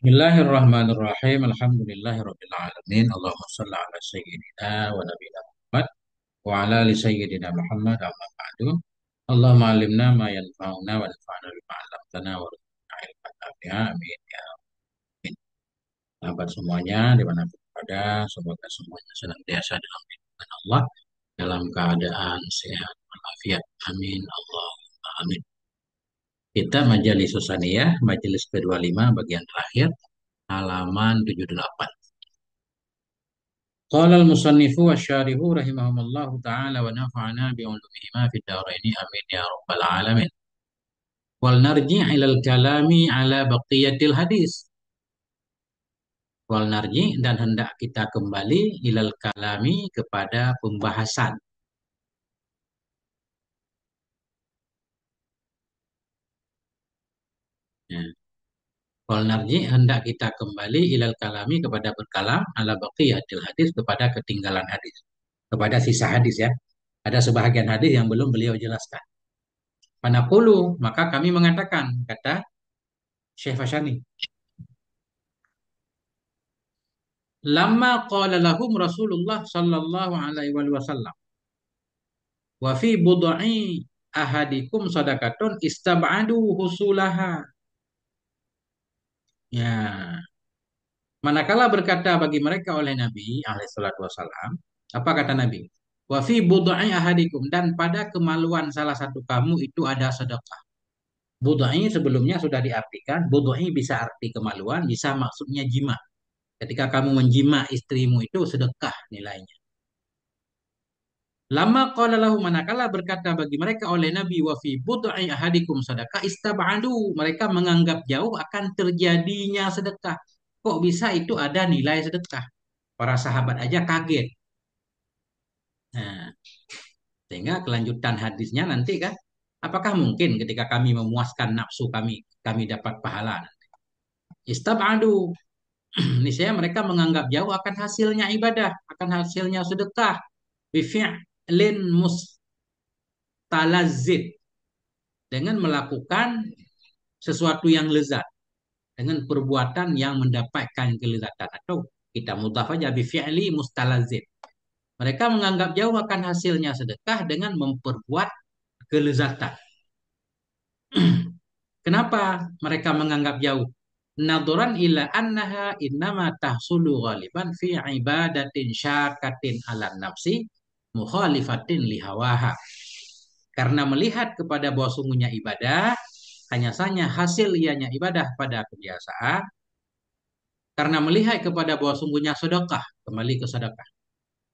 Bismillahirrahmanirrahim. Alhamdulillahirabbil alamin. Allahumma shalli ala sayyidina wa nabiyina Muhammad wa ala ali sayyidina Muhammad amma ba'du. Allahumma alimna ma yanfa'una wa anfa'na bima 'allamtana wa rzuqna ilman nafi'a. Amin ya amin. Sahabat semuanya dimanapun berada, semoga semuanya senantiasa dalam lindungan Allah, dalam keadaan sehat walafiat. Amin. Allahumma amin. Kita majelis Susaniyah, majelis ke-25 bagian terakhir, halaman 78. Qala al-musannifu wa syarihu rahimahumullahu ta'ala wa nafa'ana bi'ulumihima fid dharaini amin ya rabbal alamin. Wal narji' ilal kalami ala baqiyatil hadis. Wal narji' dan hendak kita kembali ilal kalami kepada pembahasan. Ya. Wal narji' hendak kita kembali ilal kalami kepada berkalam ala baqiyatil hadis kepada ketinggalan hadis. Kepada sisa hadis ya. Ada sebahagian hadis yang belum beliau jelaskan. Panaqulu, maka kami mengatakan, kata Syekh Fashani. Lama qala lahum Rasulullah sallallahu alaihi wasallam wa fi bud'i ahadikum sadaqatun istab'adu husulaha. Ya, manakala berkata bagi mereka oleh Nabi alaihi salatu wasallam, apa kata Nabi? Wa fi bud'i ahadikum, dan pada kemaluan salah satu kamu itu ada sedekah. Bud'i sebelumnya sudah diartikan, bud'i bisa arti kemaluan, bisa maksudnya jima. Ketika kamu menjima istrimu itu sedekah nilainya. Lama qala lahu, manakala berkata bagi mereka oleh Nabi wa fi bud'i ahadikum sadaqah istab'adu, mereka menganggap jauh akan terjadinya sedekah. Kok bisa itu ada nilai sedekah? Para sahabat aja kaget. Nah, sehingga kelanjutan hadisnya nanti kan, apakah mungkin ketika kami memuaskan nafsu kami, kami dapat pahala? Istab'adu, niscaya mereka menganggap jauh akan hasilnya ibadah, akan hasilnya sedekah. Bi fi'lin mustalazid, dengan melakukan sesuatu yang lezat, dengan perbuatan yang mendapatkan kelezatan, atau kita mudhaf aja bi fi'li mustalazid. Mereka menganggap jauh akan hasilnya sedekah dengan memperbuat kelezatan. Kenapa mereka menganggap jauh? Naduran ila annaha innama tahsulu ghaliban fi ibadatin syakatin ala nafsi mukhalifatin lihawaha. Karena melihat kepada bahwa sungguhnya ibadah hanya saja hasil ianya ibadah pada kebiasaan, karena melihat kepada bahwa sungguhnya sedekah, kembali ke sedekah.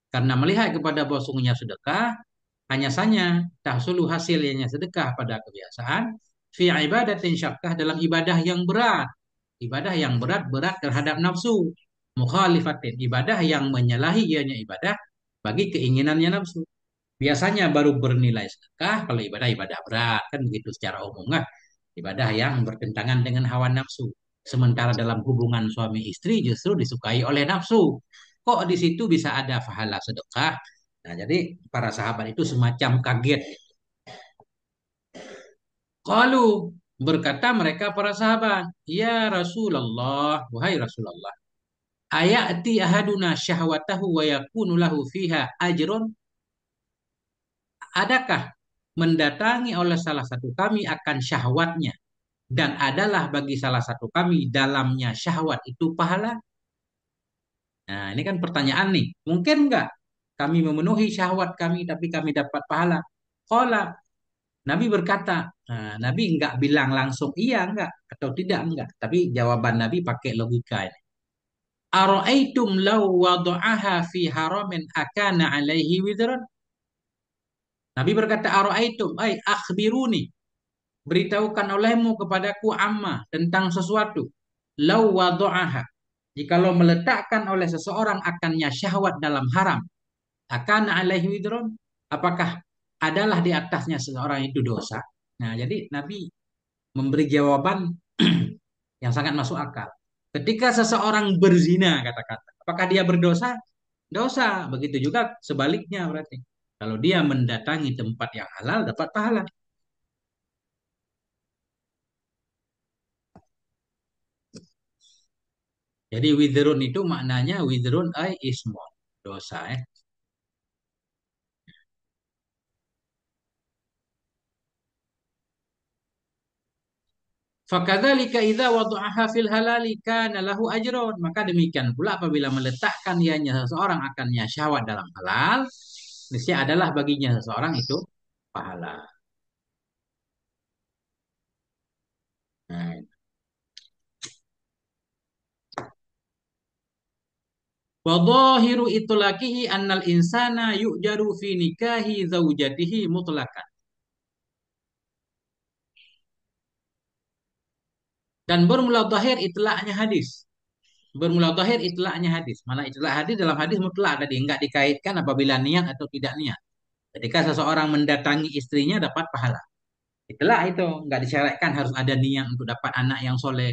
Karena melihat kepada bahwa sungguhnya sedekah hanya saja tahsulu hasilnya sedekah pada kebiasaan, fi ibadatin syakkah, dalam ibadah yang berat. Ibadah yang berat terhadap nafsu. Mukhalifatin, ibadah yang menyalahi ianya ibadah bagi keinginannya nafsu. Biasanya baru bernilai sedekah kalau ibadah-ibadah berat, kan begitu secara umum kan. Ibadah yang bertentangan dengan hawa nafsu. Sementara dalam hubungan suami istri justru disukai oleh nafsu. Kok di situ bisa ada pahala sedekah? Nah, jadi para sahabat itu semacam kaget. Qalu, berkata mereka para sahabat, "Ya Rasulullah, wahai Rasulullah, ayati ahaduna syahwatahu wa yakunu lahu fiha ajrun?" Adakah mendatangi oleh salah satu kami akan syahwatnya dan adalah bagi salah satu kami dalamnya syahwat itu pahala? Nah, ini kan pertanyaan nih. Mungkin enggak kami memenuhi syahwat kami tapi kami dapat pahala? Qala, Nabi berkata, nah, Nabi enggak bilang langsung iya enggak atau tidak enggak, tapi jawaban Nabi pakai logika ini. Ara'aitum law wada'aha fi haramin akana alaihi wizran? Nabi berkata, Ara'aitum, ay akhbiruni, beritahukan olehmu kepadaku amma tentang sesuatu. Law wada'aha, jikalau meletakkan oleh seseorang akannya syahwat dalam haram, akan alaihi widron, apakah adalah di atasnya seseorang itu dosa? Nah, jadi Nabi memberi jawaban yang sangat masuk akal. Ketika seseorang berzina, kata-kata, apakah dia berdosa? Dosa. Begitu juga sebaliknya berarti. Kalau dia mendatangi tempat yang halal, dapat pahala. Jadi wizrun itu maknanya wizrun ay ismon, dosa ya. Fakadzalika idza wada'aha fil halali kana lahu ajrun. Maka demikian pula apabila meletakkan ianya seseorang akannya syahwat dalam halal, niscaya adalah baginya seseorang itu pahala. Nah, wa dhahiru itlaqihi annal insana yu'jaru fi nikahi zaujatihi mutlaqan. Dan bermula zahir itlaknya hadis. Bermula zahir itlaknya hadis. Mana itlak hadis dalam hadis mutlak tadi enggak dikaitkan apabila niat atau tidak niat. Ketika seseorang mendatangi istrinya dapat pahala. Itulah itu, nggak disyaratkan harus ada niat untuk dapat anak yang soleh,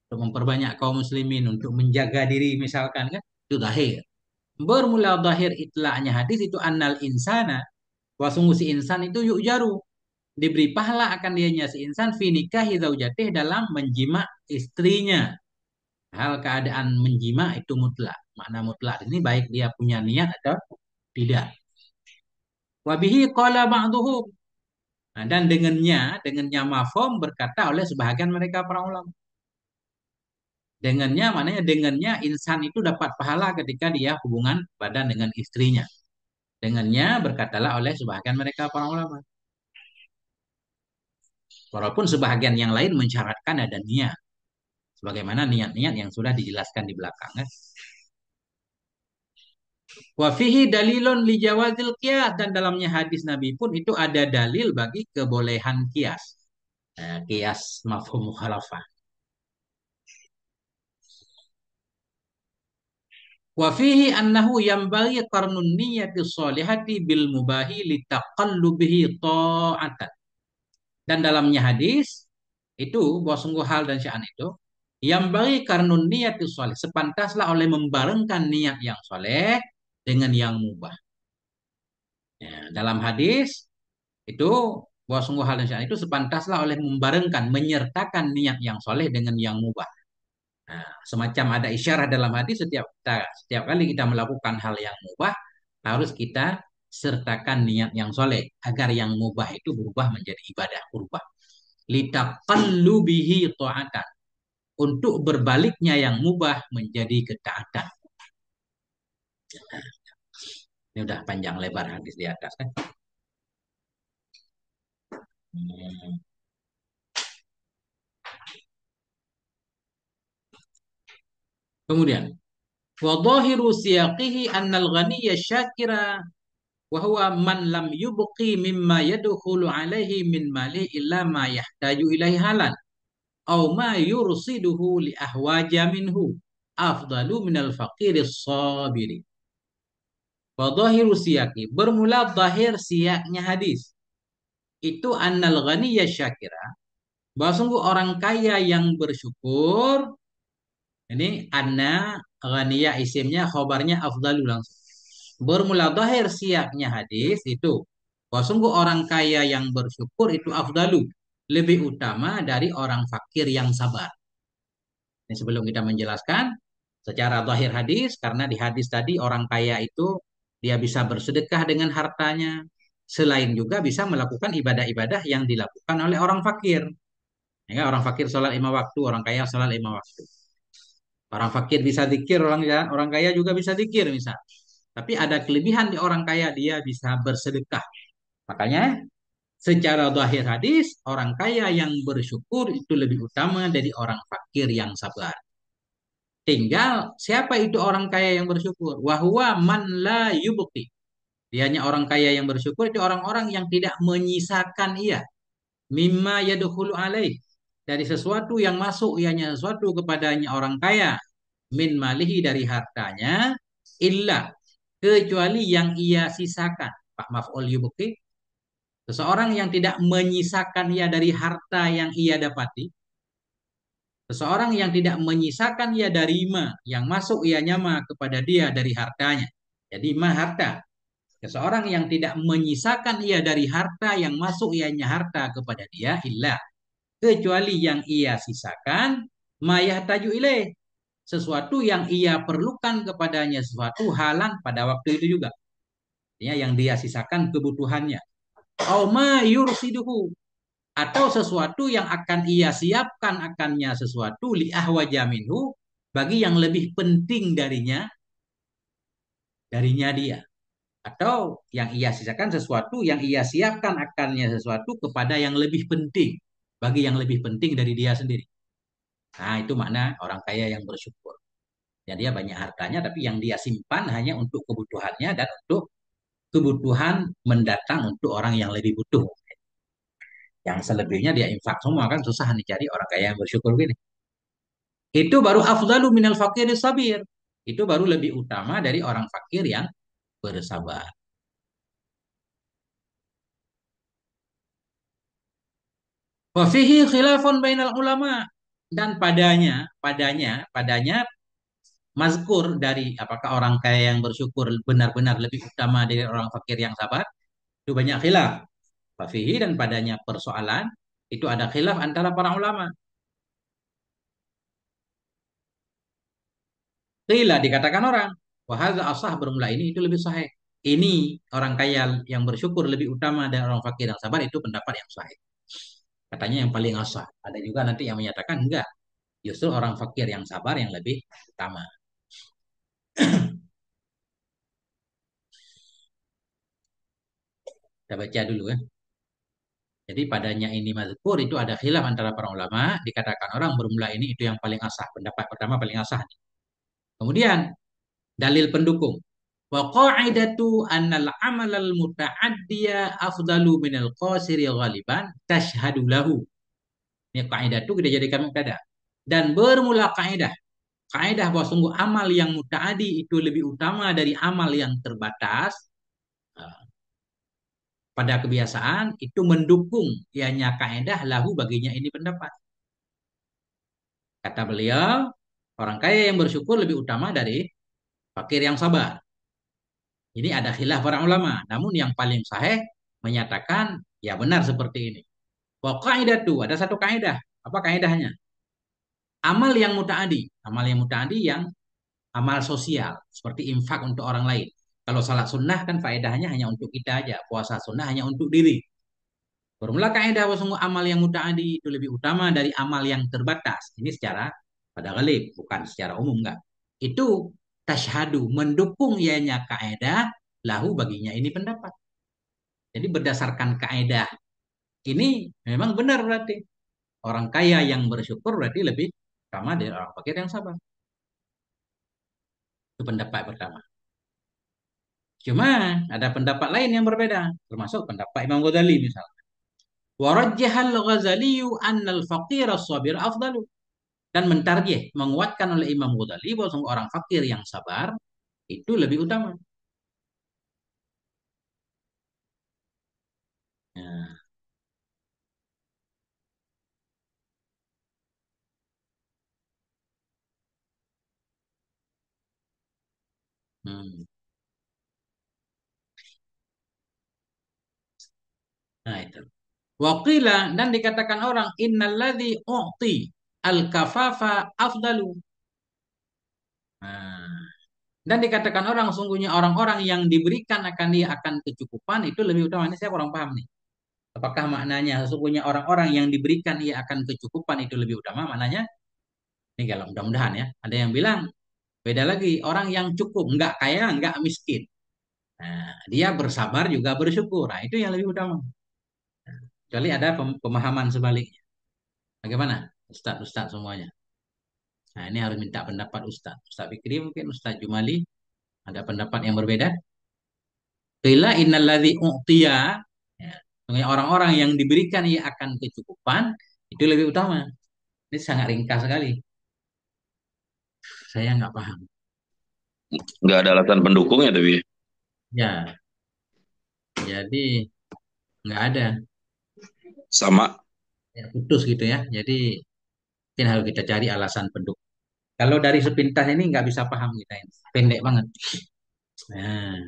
untuk memperbanyak kaum muslimin, untuk menjaga diri misalkan kan, itu zahir. Bermula zahir itla'nya hadis itu annal insana, wa sungguh si insan itu yuk jaru, diberi pahala akan dianya si insan fi nikahi zaujatih dalam menjima istrinya. Hal keadaan menjima itu mutlak. Makna mutlak ini baik dia punya niat atau tidak. Wabihi qala ba'duhum. Nah, dan dengannya mafhum berkata oleh sebahagian mereka para ulama. Dengannya, maknanya dengannya insan itu dapat pahala ketika dia hubungan badan dengan istrinya. Dengannya berkatalah oleh sebahagian mereka para ulama. Walaupun sebahagian yang lain mensyaratkan ada niat. Sebagaimana niat-niat yang sudah dijelaskan di belakang. Wafihi dalilun li jawazil qiyas. Dan dalamnya hadis Nabi pun itu ada dalil bagi kebolehan kias. Kias mafhum mukhalafah. Wa fihi annahu yanbaghi qarnun niyyati sholihati bil mubahi litaqallubihi ta'atan. Dan dalamnya hadis itu bahwa sungguh hal dan sya'an itu yang bagi karnun niyati sholih sepantaslah oleh membarengkan niat yang soleh dengan yang mubah. Ya, dalam hadis itu bahwa sungguh hal dan sya'an itu sepantaslah oleh membarengkan menyertakan niat yang soleh dengan yang mubah. Nah, semacam ada isyarat dalam hadis setiap kali kita melakukan hal yang mubah harus kita sertakan niat yang soleh agar yang mubah itu berubah menjadi ibadah kurban. Litaqallubihi ta'atan, untuk berbaliknya yang mubah menjadi ketaatan. Ini udah panjang lebar hadis di atas kan. Hmm. Kemudian wa dhahiru siyaqihi annal ghaniyya syakira wa huwa man lam yubqi mimma yadkhulu alaihi min mali illa ma yahtaju ilaihi halan aw ma yursiduhu li ahwaja minhu afdalu minal faqiris sabiri. Wa dhahiru siyaqi, bermula zahir siyaknya hadis itu annal ghaniyya syakira, bahwa sungguh orang kaya yang bersyukur. Ini anna ghaniyya isimnya, khobarnya afdalu langsung. Bermula zahir siyaknya hadis itu bahwa sungguh orang kaya yang bersyukur itu afdalu, lebih utama dari orang fakir yang sabar. Ini sebelum kita menjelaskan secara zahir hadis, karena di hadis tadi orang kaya itu dia bisa bersedekah dengan hartanya, selain juga bisa melakukan ibadah-ibadah yang dilakukan oleh orang fakir. Ya, orang fakir sholat 5 waktu, orang kaya sholat 5 waktu. Orang fakir bisa zikir, orang kaya juga bisa zikir misal. Tapi ada kelebihan di orang kaya, dia bisa bersedekah. Makanya secara zahir hadis, orang kaya yang bersyukur itu lebih utama dari orang fakir yang sabar. Tinggal siapa itu orang kaya yang bersyukur? Wahwa man la yubqi. Dianya orang kaya yang bersyukur itu orang-orang yang tidak menyisakan ia. Mimma yadkhulu alaih. Dari sesuatu yang masuk ianya sesuatu kepadanya orang kaya. Min malihi, dari hartanya. Illa, kecuali yang ia sisakan. Pak maf'ul yubqi. Seseorang yang tidak menyisakan ia dari harta yang ia dapati. Seseorang yang tidak menyisakan ia dari ma, yang masuk ia nyama kepada dia dari hartanya. Jadi ma harta. Seseorang yang tidak menyisakan ia dari harta yang masuk ianya harta kepada dia illa, kecuali yang ia sisakan mayah taju ilaih, sesuatu yang ia perlukan kepadanya sesuatu halan pada waktu itu juga. Ya, yang dia sisakan kebutuhannya. Au ma yursiduhu, atau sesuatu yang akan ia siapkan akannya sesuatu li ahwaja minhu, bagi yang lebih penting darinya dia, atau yang ia sisakan sesuatu yang ia siapkan akannya sesuatu kepada yang lebih penting, bagi yang lebih penting dari dia sendiri. Nah, itu makna orang kaya yang bersyukur. Jadi dia banyak hartanya tapi yang dia simpan hanya untuk kebutuhannya dan untuk kebutuhan mendatang untuk orang yang lebih butuh. Yang selebihnya dia infak semua, kan susah nih cari orang kaya yang bersyukur gini. Itu baru afdalu minal fakir sabir. Itu baru lebih utama dari orang fakir yang bersabar. Wa fihi khilafun bainal ulama, dan padanya mazkur dari apakah orang kaya yang bersyukur benar-benar lebih utama dari orang fakir yang sabar, itu banyak khilaf. Wa fihi, dan padanya persoalan itu ada khilaf antara para ulama. Qila, dikatakan orang, wa hadza asah, bermula ini itu lebih sahih. Ini orang kaya yang bersyukur lebih utama dari orang fakir yang sabar, itu pendapat yang sahih. Katanya yang paling asah. Ada juga nanti yang menyatakan enggak. Justru orang fakir yang sabar yang lebih utama. Kita baca dulu ya. Jadi padanya ini mazkur itu ada khilaf antara para ulama. Dikatakan orang bermula ini itu yang paling asah. Pendapat pertama paling asah. Kemudian dalil pendukung. Wa qa'idatu annal amalal muta'addiya afdalu minal qasiri ghaliban tashhadu lahu. Ini kaidah itu kita jadikan mubtada. Dan bermula kaidah. Kaidah bahwa sungguh amal yang mutaadi itu lebih utama dari amal yang terbatas. Nah, pada kebiasaan itu mendukung ianya kaidah lahu, baginya ini pendapat. Kata beliau, orang kaya yang bersyukur lebih utama dari fakir yang sabar. Ini ada khilaf para ulama. Namun yang paling sahih menyatakan ya benar seperti ini. Wa kaidah itu ada satu kaidah. Apa kaidahnya? Amal yang mutaadi yang amal sosial seperti infak untuk orang lain. Kalau salat sunnah kan faedahnya hanya untuk kita aja, puasa sunnah hanya untuk diri. Bermula kaidah bahwa sungguh amal yang mutaadi itu lebih utama dari amal yang terbatas. Ini secara pada ghalib, bukan secara umum, enggak. Itu tasyhadu, mendukung ianya kaidah lahu, baginya ini pendapat. Jadi berdasarkan kaidah ini memang benar berarti orang kaya yang bersyukur berarti lebih utama dari orang fakir yang sabar. Itu pendapat pertama. Cuma ada pendapat lain yang berbeda, termasuk pendapat Imam Ghazali misalnya. Warajjahal Ghazali annal faqir as-sabir afdalu. Dan mentarjih, menguatkan oleh Imam Ghazali bahwa orang fakir yang sabar itu lebih utama. Nah, hmm. Nah itu. Waqila, dan dikatakan orang innalladzi u'ti al-kafafa afdalu. Nah, dan dikatakan orang sungguhnya orang-orang yang diberikan akan dia akan kecukupan itu lebih utama. Ini saya kurang paham nih. Apakah maknanya sesungguhnya orang-orang yang diberikan ia akan kecukupan itu lebih utama? Maknanya ini kalau mudah-mudahan ya. Ada yang bilang beda lagi, orang yang cukup, nggak kaya, nggak miskin. Nah, dia bersabar juga bersyukur. Nah, itu yang lebih utama. Kecuali ada pemahaman sebaliknya. Bagaimana? Ustadz semuanya. Nah, ini harus minta pendapat Ustadz. Ustadz Fikri mungkin, Ustadz Jumali ada pendapat yang berbeda. Qila innalladzi u'tiya, ya, orang-orang yang diberikan ia akan kecukupan itu lebih utama. Ini sangat ringkas sekali. Saya nggak paham. Nggak ada alasan pendukungnya tapi Ya, jadi nggak ada. sama. Ya, putus gitu ya. Jadi mungkin harus kita cari alasan pendukung. Kalau dari sepintas ini nggak bisa paham kita ini. Pendek banget. Nah,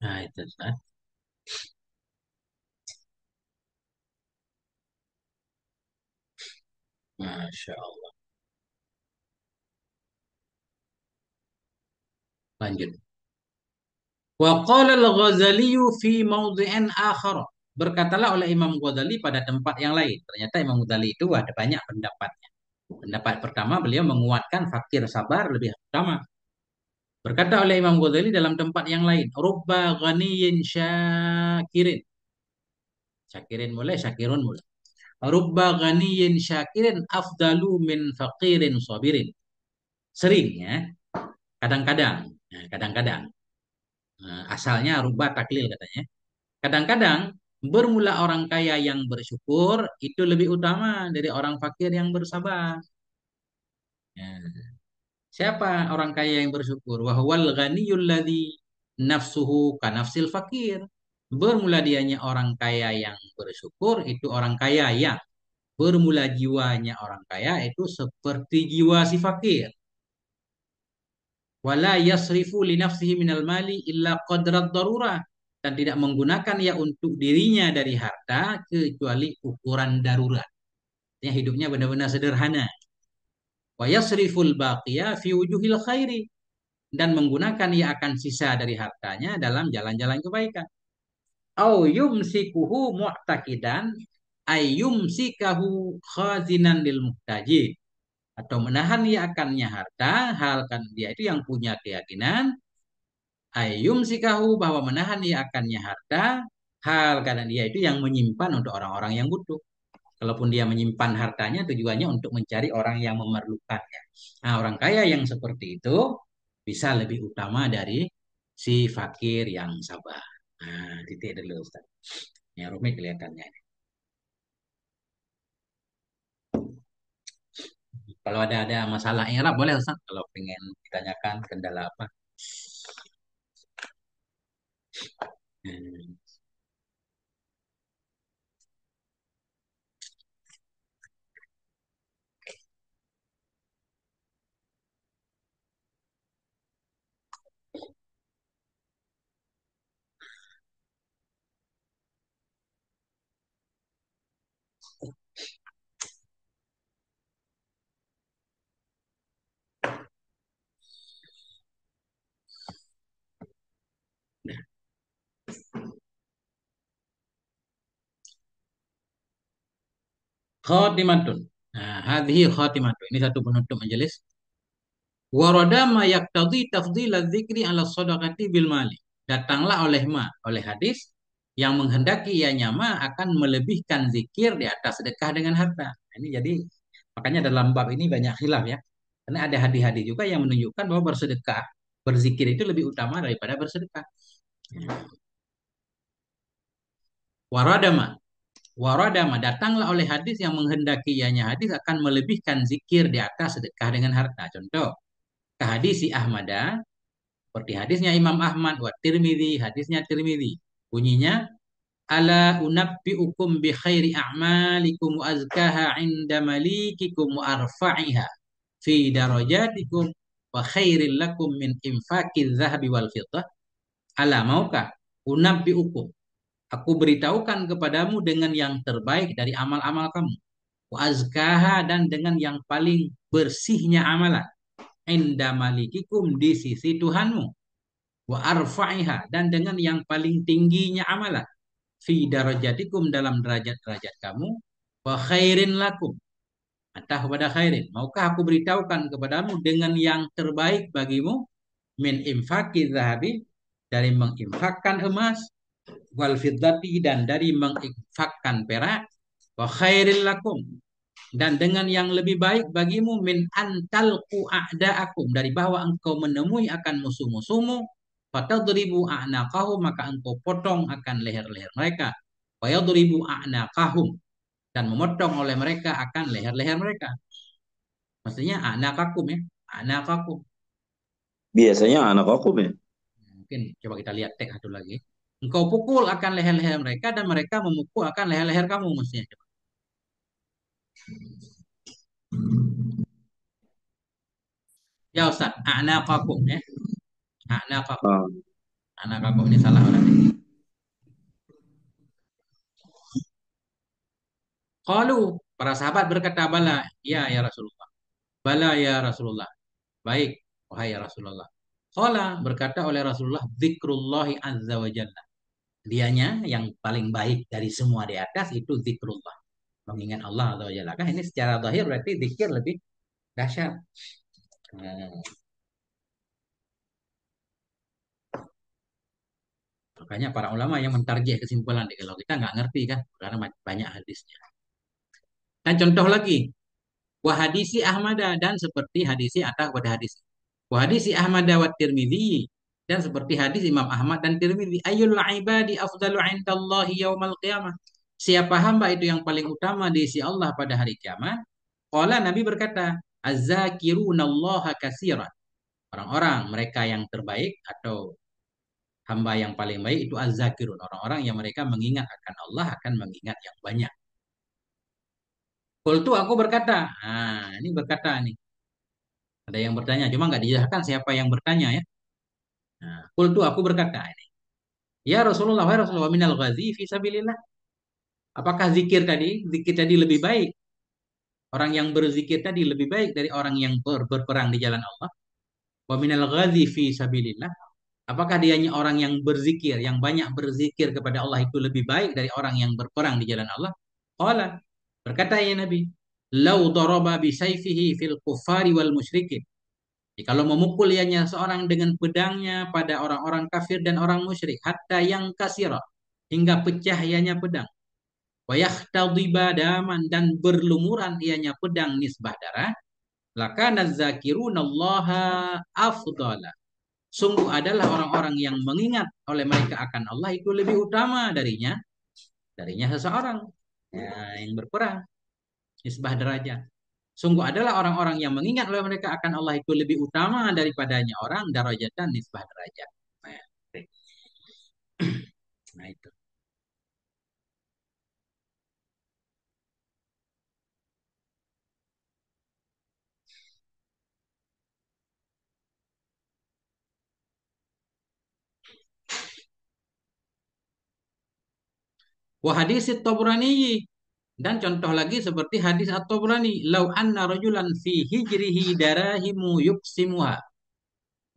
nah itu. Masya Allah. Lanjut. Wa qala al-Ghazali fi mawdhi'in akhar. Berkatalah oleh Imam Ghazali pada tempat yang lain. Ternyata Imam Ghazali itu ada banyak pendapatnya. Pendapat pertama, beliau menguatkan fakir sabar lebih utama. Berkata oleh Imam Ghazali dalam tempat yang lain, rubba ghaniyin syakirin. Syakirin boleh, syakirun boleh. Rubba ghaniyin syakirin afdalu min faqirin sabirin. Sering ya, kadang-kadang. Nah, kadang-kadang. Asalnya rubba taklil katanya. Kadang-kadang bermula orang kaya yang bersyukur itu lebih utama dari orang fakir yang bersabar. Ya. Siapa orang kaya yang bersyukur? Wahwal ghaniyul ladzi nafsuhu kanafsil fakir. Bermula dianya orang kaya yang bersyukur itu orang kaya yang bermula jiwanya orang kaya itu seperti jiwa si fakir. Wala yasrifu li nafsihi minal mali illa qadrat darurah. Dan tidak menggunakan ya untuk dirinya dari harta kecuali ukuran darurat. Ya, hidupnya benar-benar sederhana. Wa yasriful baqiya fi wujuhil khairi. Dan menggunakan ia akan sisa dari hartanya dalam jalan-jalan kebaikan. Au yumsikuhu mu'taqidan ay yumsikahu khazinan lil muhtaji, atau menahan ia akannya harta hal kan dia itu yang punya keyakinan ay yumsikahu bahwa menahan ia akannya harta hal karena dia itu yang menyimpan untuk orang-orang yang butuh. Kalaupun dia menyimpan hartanya tujuannya untuk mencari orang yang memerlukannya. Nah, orang kaya yang seperti itu bisa lebih utama dari si fakir yang sabar. Nah, titik dulu Ustaz. Ya, rumit kelihatannya. Kalau ada masalah Arab boleh Ustaz. Kalau pengen ditanyakan kendala apa. Hmm. Khatimatun. Nah, hadhihi khatimatun. Ini satu penutup majelis. Warada ma yaktadhi tafdhila dzikri ala sadaqati bil mali. Datanglah oleh hadis yang menghendaki ianya ma akan melebihkan zikir di atas sedekah dengan harta. Nah, ini jadi makanya dalam bab ini banyak khilaf ya. Karena ada hadis-hadis juga yang menunjukkan bahwa bersedekah, berzikir itu lebih utama daripada bersedekah. Waradama, waradama datanglah oleh hadis yang menghendaki ianya hadis akan melebihkan zikir di atas sedekah dengan harta. Contoh, kehadisi Ahmada seperti hadisnya Imam Ahmad wa Tirmidzi, hadisnya Tirmidzi. Bunyinya ala unabbiukum bi khairi a'malikum wa azkaha 'inda malikikum wa arfa'iha fi darajatikum wa khairil lakum min infaqiz zahabi wal fiddah. Ala maukah unabbiukum, aku beritahukan kepadamu dengan yang terbaik dari amal-amal kamu. Wa azkaha, dan dengan yang paling bersihnya amalan. Inda malikikum, di sisi Tuhanmu. Wa arfa'iha, dan dengan yang paling tingginya amalan. Fi darajatikum, dalam derajat-derajat kamu. Wa khairin lakum, atau kepada khairin. Maukah aku beritahukan kepadamu dengan yang terbaik bagimu? Min infaki zahabi, dari menginfakkan emas, wal fiddati, dan dari menginfakkan perak, wa khairil lakum, dan dengan yang lebih baik bagimu min antalku a'da'akum, dari bahwa engkau menemui akan musuh-musuhmu, fatadribu a'naqahum, maka engkau potong akan leher-leher mereka, wa yadribu a'naqahum, dan memotong oleh mereka akan leher-leher mereka. Maksudnya a'naqakum ya, a'naqakum. Biasanya anak aku ya. Mungkin coba kita lihat teks satu lagi. Engkau pukul akan leher-leher mereka dan mereka memukul akan leher-leher kamu, maksudnya. Ya Ustaz, a'naqakum ya. A'naqakum. Ah, A'naqakum ini salah berarti. Qalu, Para sahabat berkata, bala, ya Rasulullah. Bala ya Rasulullah. Baik, wahai ya Rasulullah. Qala berkata oleh Rasulullah, zikrullahi azza wa jalla. Dianya yang paling baik dari semua di atas itu zikrullah. Mengingat Allah azza wa jalla. Kan ini secara zahir berarti zikir lebih dahsyat. Nah, makanya para ulama yang mentarjih kesimpulan kalau kita nggak ngerti kan karena banyak hadisnya. Dan contoh lagi, wahadisi Ahmad dan seperti hadisi atau pada hadis. Wahadisi Ahmad wa Tirmidzi dan seperti hadis Imam Ahmad dan Tirmidzi. Ayyul ibadi afdalu indallahi yaumal qiyamah. Siapa hamba itu yang paling utama di sisi Allah pada hari kiamat? Qala Nabi berkata, az-zakirunallaha katsiran. Orang-orang mereka yang terbaik atau hamba yang paling baik itu az-zakirun. Orang-orang yang mereka mengingat akan Allah akan mengingat yang banyak. Qultu aku berkata, ini berkata nih. Ada yang bertanya, cuma nggak dijelaskan siapa yang bertanya ya. Nah, qultu aku berkata ini. Ya Rasulullah, wa Rasulullah minal ghazi fi sabilillah. Apakah zikir tadi lebih baik? Orang yang berzikir tadi lebih baik dari orang yang berperang di jalan Allah. Wa minal ghazi fi sabilillah. Apakah dianya orang yang berzikir, yang banyak berzikir kepada Allah itu lebih baik dari orang yang berperang di jalan Allah? Qala, berkata ya Nabi, lau daraba bi sayfihi fil kuffari wal musyrikin. Jadi kalau memukul ianya seorang dengan pedangnya pada orang-orang kafir dan orang musyrik, hatta yang kasira, hingga pecah ianya pedang. Wayahtadiba daman dan berlumuran ianya pedang nisbah darah. Lakana zakirunallaha afdala. Sungguh adalah orang-orang yang mengingat oleh mereka akan Allah itu lebih utama darinya seseorang yang berperang nisbah derajat. Sungguh adalah orang-orang yang mengingat oleh mereka akan Allah itu lebih utama daripadanya orang darajat dan nisbah derajat. Nah, nah itu. Wah hadis Tabrani dan contoh lagi seperti hadis At-Tabrani, lau anna rajulan fi hijrihi darahimu yuqsimuha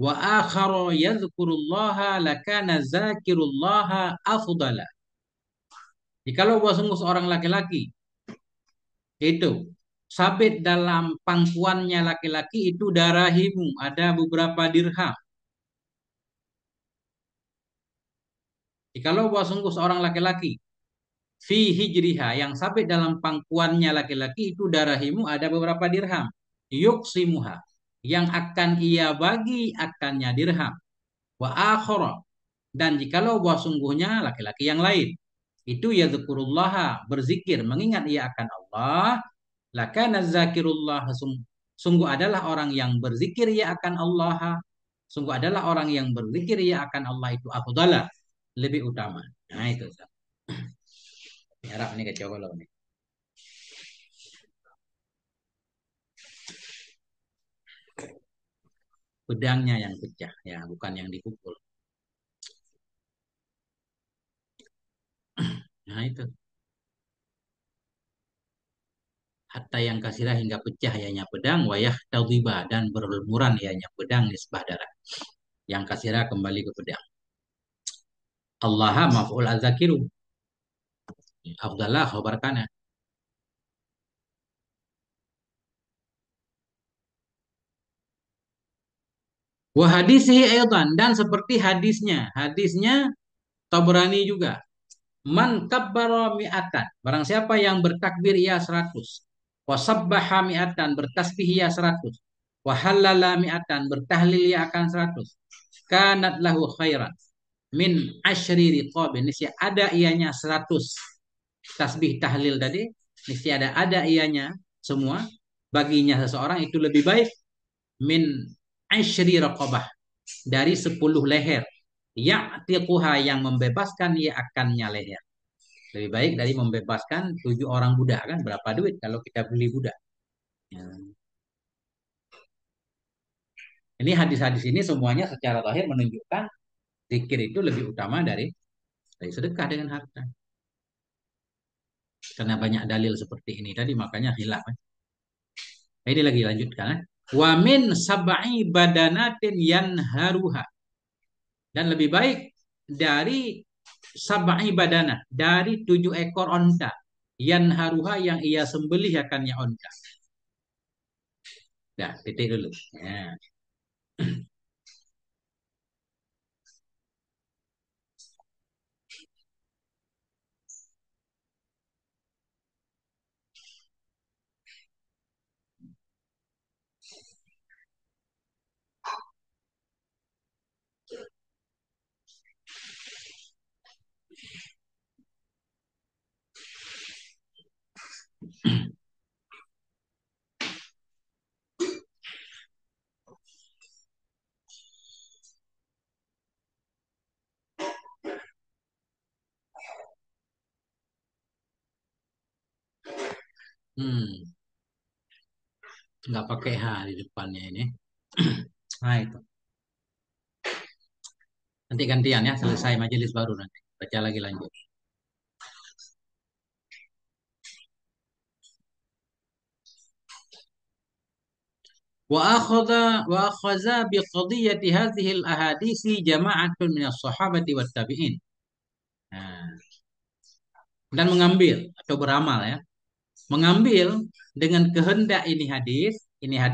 wa akhara yadhkurullaha lakana zakirullaha afdala. Jikalau bahwa sungguh seorang laki-laki itu sabit dalam pangkuannya laki-laki itu darahimu ada beberapa dirham. Jikalau bahwa sungguh seorang laki-laki fi hijriha yang sabit dalam pangkuannya laki-laki itu darahimu ada beberapa dirham. Yuksimuha yang akan ia bagi akannya dirham. Wa akhara dan jikalau bahwa sungguhnya laki-laki yang lain itu ya dzikurullaha berzikir mengingat ia akan Allah lakana zakirullah sungguh adalah orang yang berzikir ia akan Allah sungguh adalah orang yang berzikir ia akan Allah itu afdala lebih utama. Nah itu Arab nih kacau kalau nih pedangnya yang pecah ya bukan yang dipukul. Nah itu hatta yang kasirah hingga pecah ianya pedang wayah taudiba dan berlumuran ianya pedang nisbah darah yang kasirah kembali ke pedang. Allah maf'ul azakiru afdalah khabar kana. Wa hadisihi aydan dan seperti hadisnya Tabrani juga. Man kabbara mi'atan. Barang siapa yang bertakbir ia 100. Wa sabbaha mi'atan bertasbih ia 100. Wa halala mi'atan bertahlil ia akan 100. Kanat lahu khairan min asyri riqabin. Niscaya ada ianya 100 tasbih tahlil tadi. Niscaya ada ianya semua. Baginya seseorang itu lebih baik min asyri raqabah dari 10 leher. Ya'tiquha yang membebaskan ia akannya leher. Lebih baik dari membebaskan 7 orang budak kan berapa duit kalau kita beli budak. Ya. Ini hadis-hadis ini semuanya secara lahir menunjukkan zikir itu lebih utama dari sedekah dengan harta. Karena banyak dalil seperti ini tadi makanya hilaf. Ini lagi lanjutkan. Wa min sab'i badanatin yanharuha. Dan lebih baik dari sab'i badana, dari 7 ekor onta. Yanharuha yang ia sembelih akannya onta. Dah, titik dulu. Ya. Hmm, nggak pakai H di depannya ini. Nah itu. Nanti gantian ya, selesai majelis baru nanti. Baca lagi lanjut. وأخذ بقضية هذه الأحاديث جماعة من الصحابة والتابعين. Nah, dan mengambil atau beramal ya, mengambil dengan kehendak ini hadis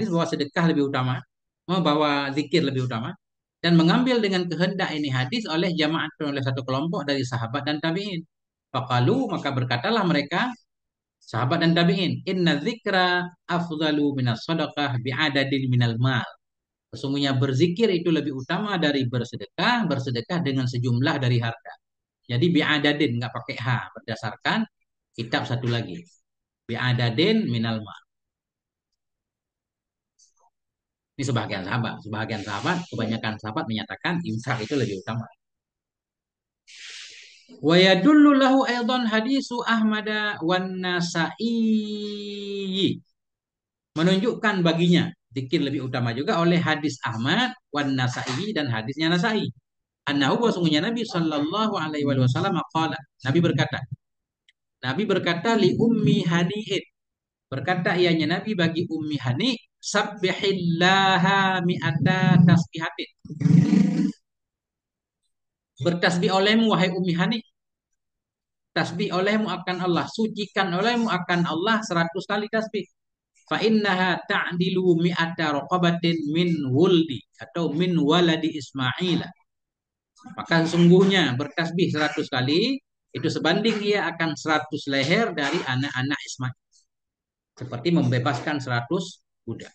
bahwa sedekah lebih utama, bahwa zikir lebih utama, dan mengambil dengan kehendak ini hadis oleh jamaah oleh satu kelompok dari sahabat dan tabiin. Faqalu maka berkatalah mereka sahabat dan tabiin, inna zikra afdalu minas sadaqah bi'adadil minal mal. Sesungguhnya berzikir itu lebih utama dari bersedekah, bersedekah dengan sejumlah dari harta. Jadi bi'adadin nggak pakai H berdasarkan kitab satu lagi. Bi'adadin minal ma. Ini sebagian sahabat, kebanyakan sahabat menyatakan infak itu lebih utama. Wa yadullu lahu aidan hadisu Ahmad wan Nasa'i. Menunjukkan baginya zikir lebih utama juga oleh hadis Ahmad wan Nasa'i dan hadisnya Nasa'i. Annahu sungguhnya Nabi sallallahu alaihi wasallam qala. Nabi berkata li ummi hani'in. Berkata ianya Nabi bagi ummi hani, sabbihillaha mi'ata tasbihatin. Bertasbih olehmu wahai ummi hani, tasbih olehmu akan Allah, sucikan olehmu akan Allah 100 kali tasbih. Fa innaha ta'dilu mi'ata raqabatin min wuldi atau min waladi Ismail. Maka sesungguhnya bertasbih 100 kali itu sebanding ia akan 100 leher dari anak-anak Ismail. Seperti membebaskan 100 budak.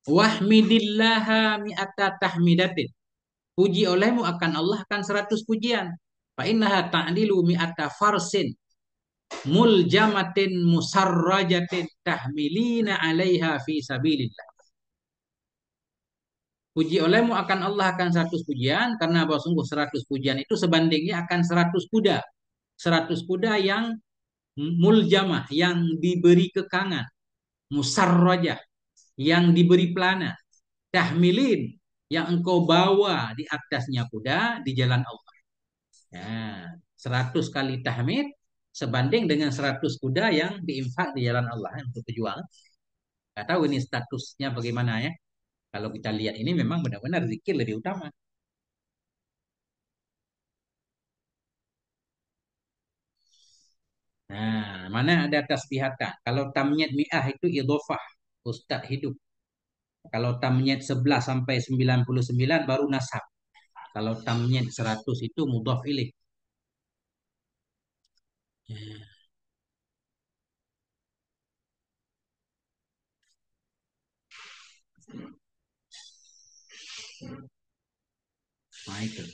Wahmidillaha mi'ata tahmidatin. Puji olehmu akan Allah akan 100 pujian. Fa innaha ta'dilu mi'ata farsin muljamatin musarrajatin tahmilina 'alaiha fi sabilillah. Puji olehmu akan Allah akan 100 pujian karena bahwa sungguh 100 pujian itu sebandingnya akan 100 kuda. 100 kuda yang muljamah, yang diberi kekangan, musarrajah, yang diberi pelana, tahmilin, yang engkau bawa di atasnya kuda di jalan Allah. Ya, 100 kali tahmid sebanding dengan 100 kuda yang diinfak di jalan Allah untuk berjuang. Gak tahu ini statusnya bagaimana ya. Kalau kita lihat ini memang benar-benar zikir lebih utama. Nah, mana ada tasbihatan. Kalau tamnyat mi'ah itu idhofah, ustadz hidup. Kalau tamnyat 11 sampai 99 baru nasab. Kalau tamnyat 100 itu mudhaf ilaih. Ya, nah itu.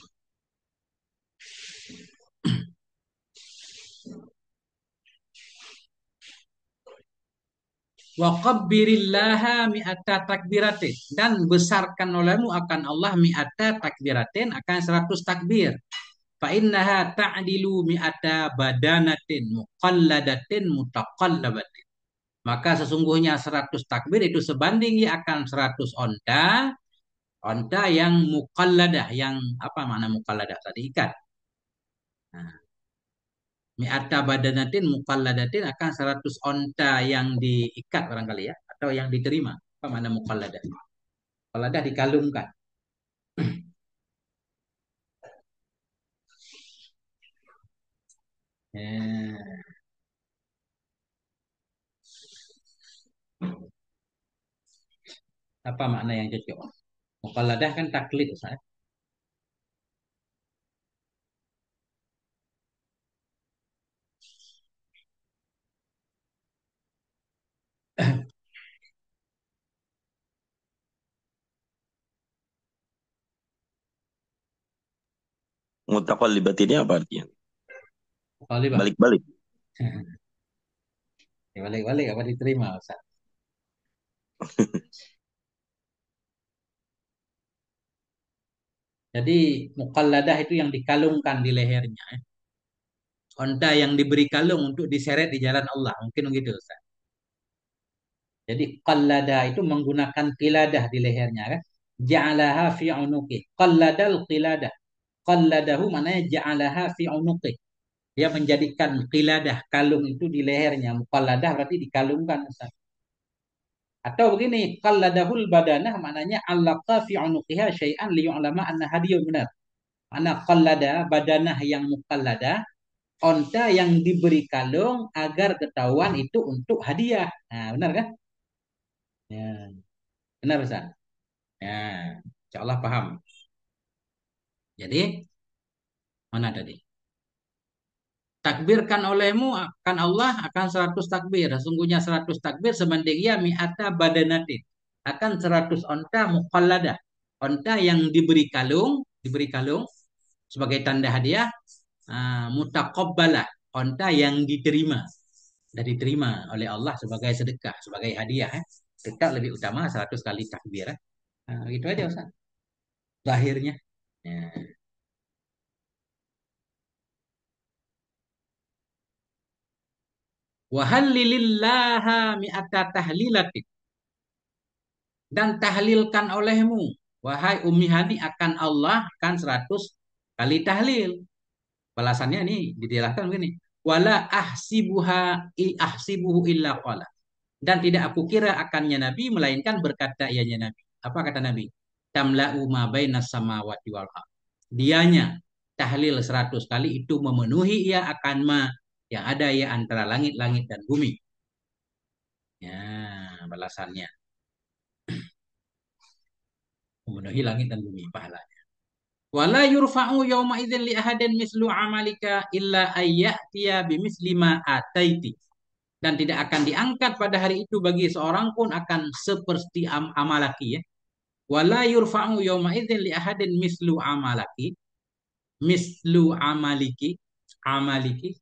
Wa qabbirillaha mi'ata takbiratin. Dan besarkan olehmu akan Allah mi'ata takbiratin akan 100 takbir. Fa innaha ta'dilu mi'ata badanatin muqalladatin mutaqallabatin. Maka sesungguhnya 100 takbir itu sebanding ya akan 100 onta, onta yang muqalladah, yang apa makna muqalladah tadi ikat. Nah, Mi'ata badanatin muqalladatin akan 100 onta yang diikat barangkali ya. Atau yang diterima. Apa makna muqalladah? Muqalladah dikalungkan. Eh, apa makna yang cocok? Muqalladah kan taklid Ustaz. Mutaqallibat ini apa artinya? Muqallibah. Balik-balik. Balik-balik apa diterima Ustaz? Jadi muqalladah itu yang dikalungkan di lehernya. Onta yang diberi kalung untuk diseret di jalan Allah. Mungkin begitu Ustaz. Jadi qallada itu menggunakan qiladah di lehernya kan. Ja'alaha fi unuqih. Qalladal qiladah. Qalladahu maknanya ja'alaha fi unuqih. Dia menjadikan qiladah kalung itu di lehernya. Muqalladah berarti dikalungkan Ustaz. Atau begini, qalladahul badanah maknanya allaqa fi unuqiha syai'an liyu'lama anna hadiyun benar. Mana qallada badanah yang muqallada, onta yang diberi kalung agar ketahuan itu untuk hadiah. Nah, benar kan? Ya, benar Ustaz. Ya, insya Allah paham. Jadi, mana tadi? Takbirkan olehmu akan Allah akan 100 takbir. Sesungguhnya 100 takbir sebanding ia mi'ata badanatin. Akan 100 onta muqalladah. Onta yang diberi kalung sebagai tanda hadiah, mutaqabbalah. Onta yang diterima. Dan diterima oleh Allah sebagai sedekah, sebagai hadiah. Tetap lebih utama 100 kali takbir. Gitu aja Ustaz. Lahirnya. Ya. Wahallilillaha mi'ata tahlilatin. Dan tahlilkan olehmu. Wahai Ummi Hani akan Allah akan 100 kali tahlil. Balasannya ini dijelaskan begini. Wala ahsibuhu illa qala. Dan tidak aku kira akannya Nabi melainkan berkata ianya Nabi. Apa kata Nabi? Tamla'u ma bainas samawati wal ardh. Dianya tahlil 100 kali itu memenuhi ia akan ma yang ada ya antara langit-langit dan bumi. Ya, balasannya memenuhi langit dan bumi pahalanya. Wala yurfa'u yawma idzin li ahadin mislu amalika illa ayyatiya bimisli ma ataiti. Dan tidak akan diangkat pada hari itu bagi seorang pun akan seperti amalaki ya. Wala yurfa'u yawma idzin li ahadin mislu amaliki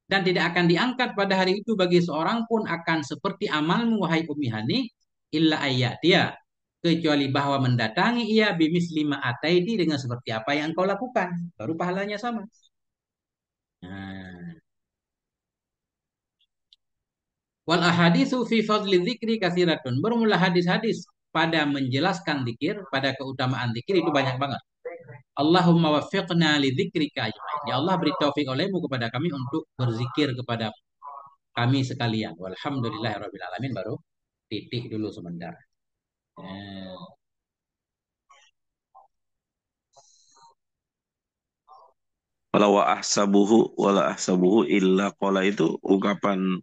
dan tidak akan diangkat pada hari itu bagi seorang pun akan seperti amalmu wahai Ummi Hani illa ayyatia kecuali bahwa mendatangi ia bimis lima ataidi dengan seperti apa yang engkau lakukan baru pahalanya sama. Nah, wal ahaditsu fi fadli dzikri katsiratun. Bermula hadis-hadis pada menjelaskan zikir, pada keutamaan zikir itu banyak banget. Allahumma waffiqna li dzikrika ajmain. Ya Allah beri taufik olehmu kepada kami untuk berzikir kepada kami sekalian. Walhamdulillahirabbil alamin baru titik dulu sebentar. Eh, Wala ahsabuhu illa qala itu ungkapan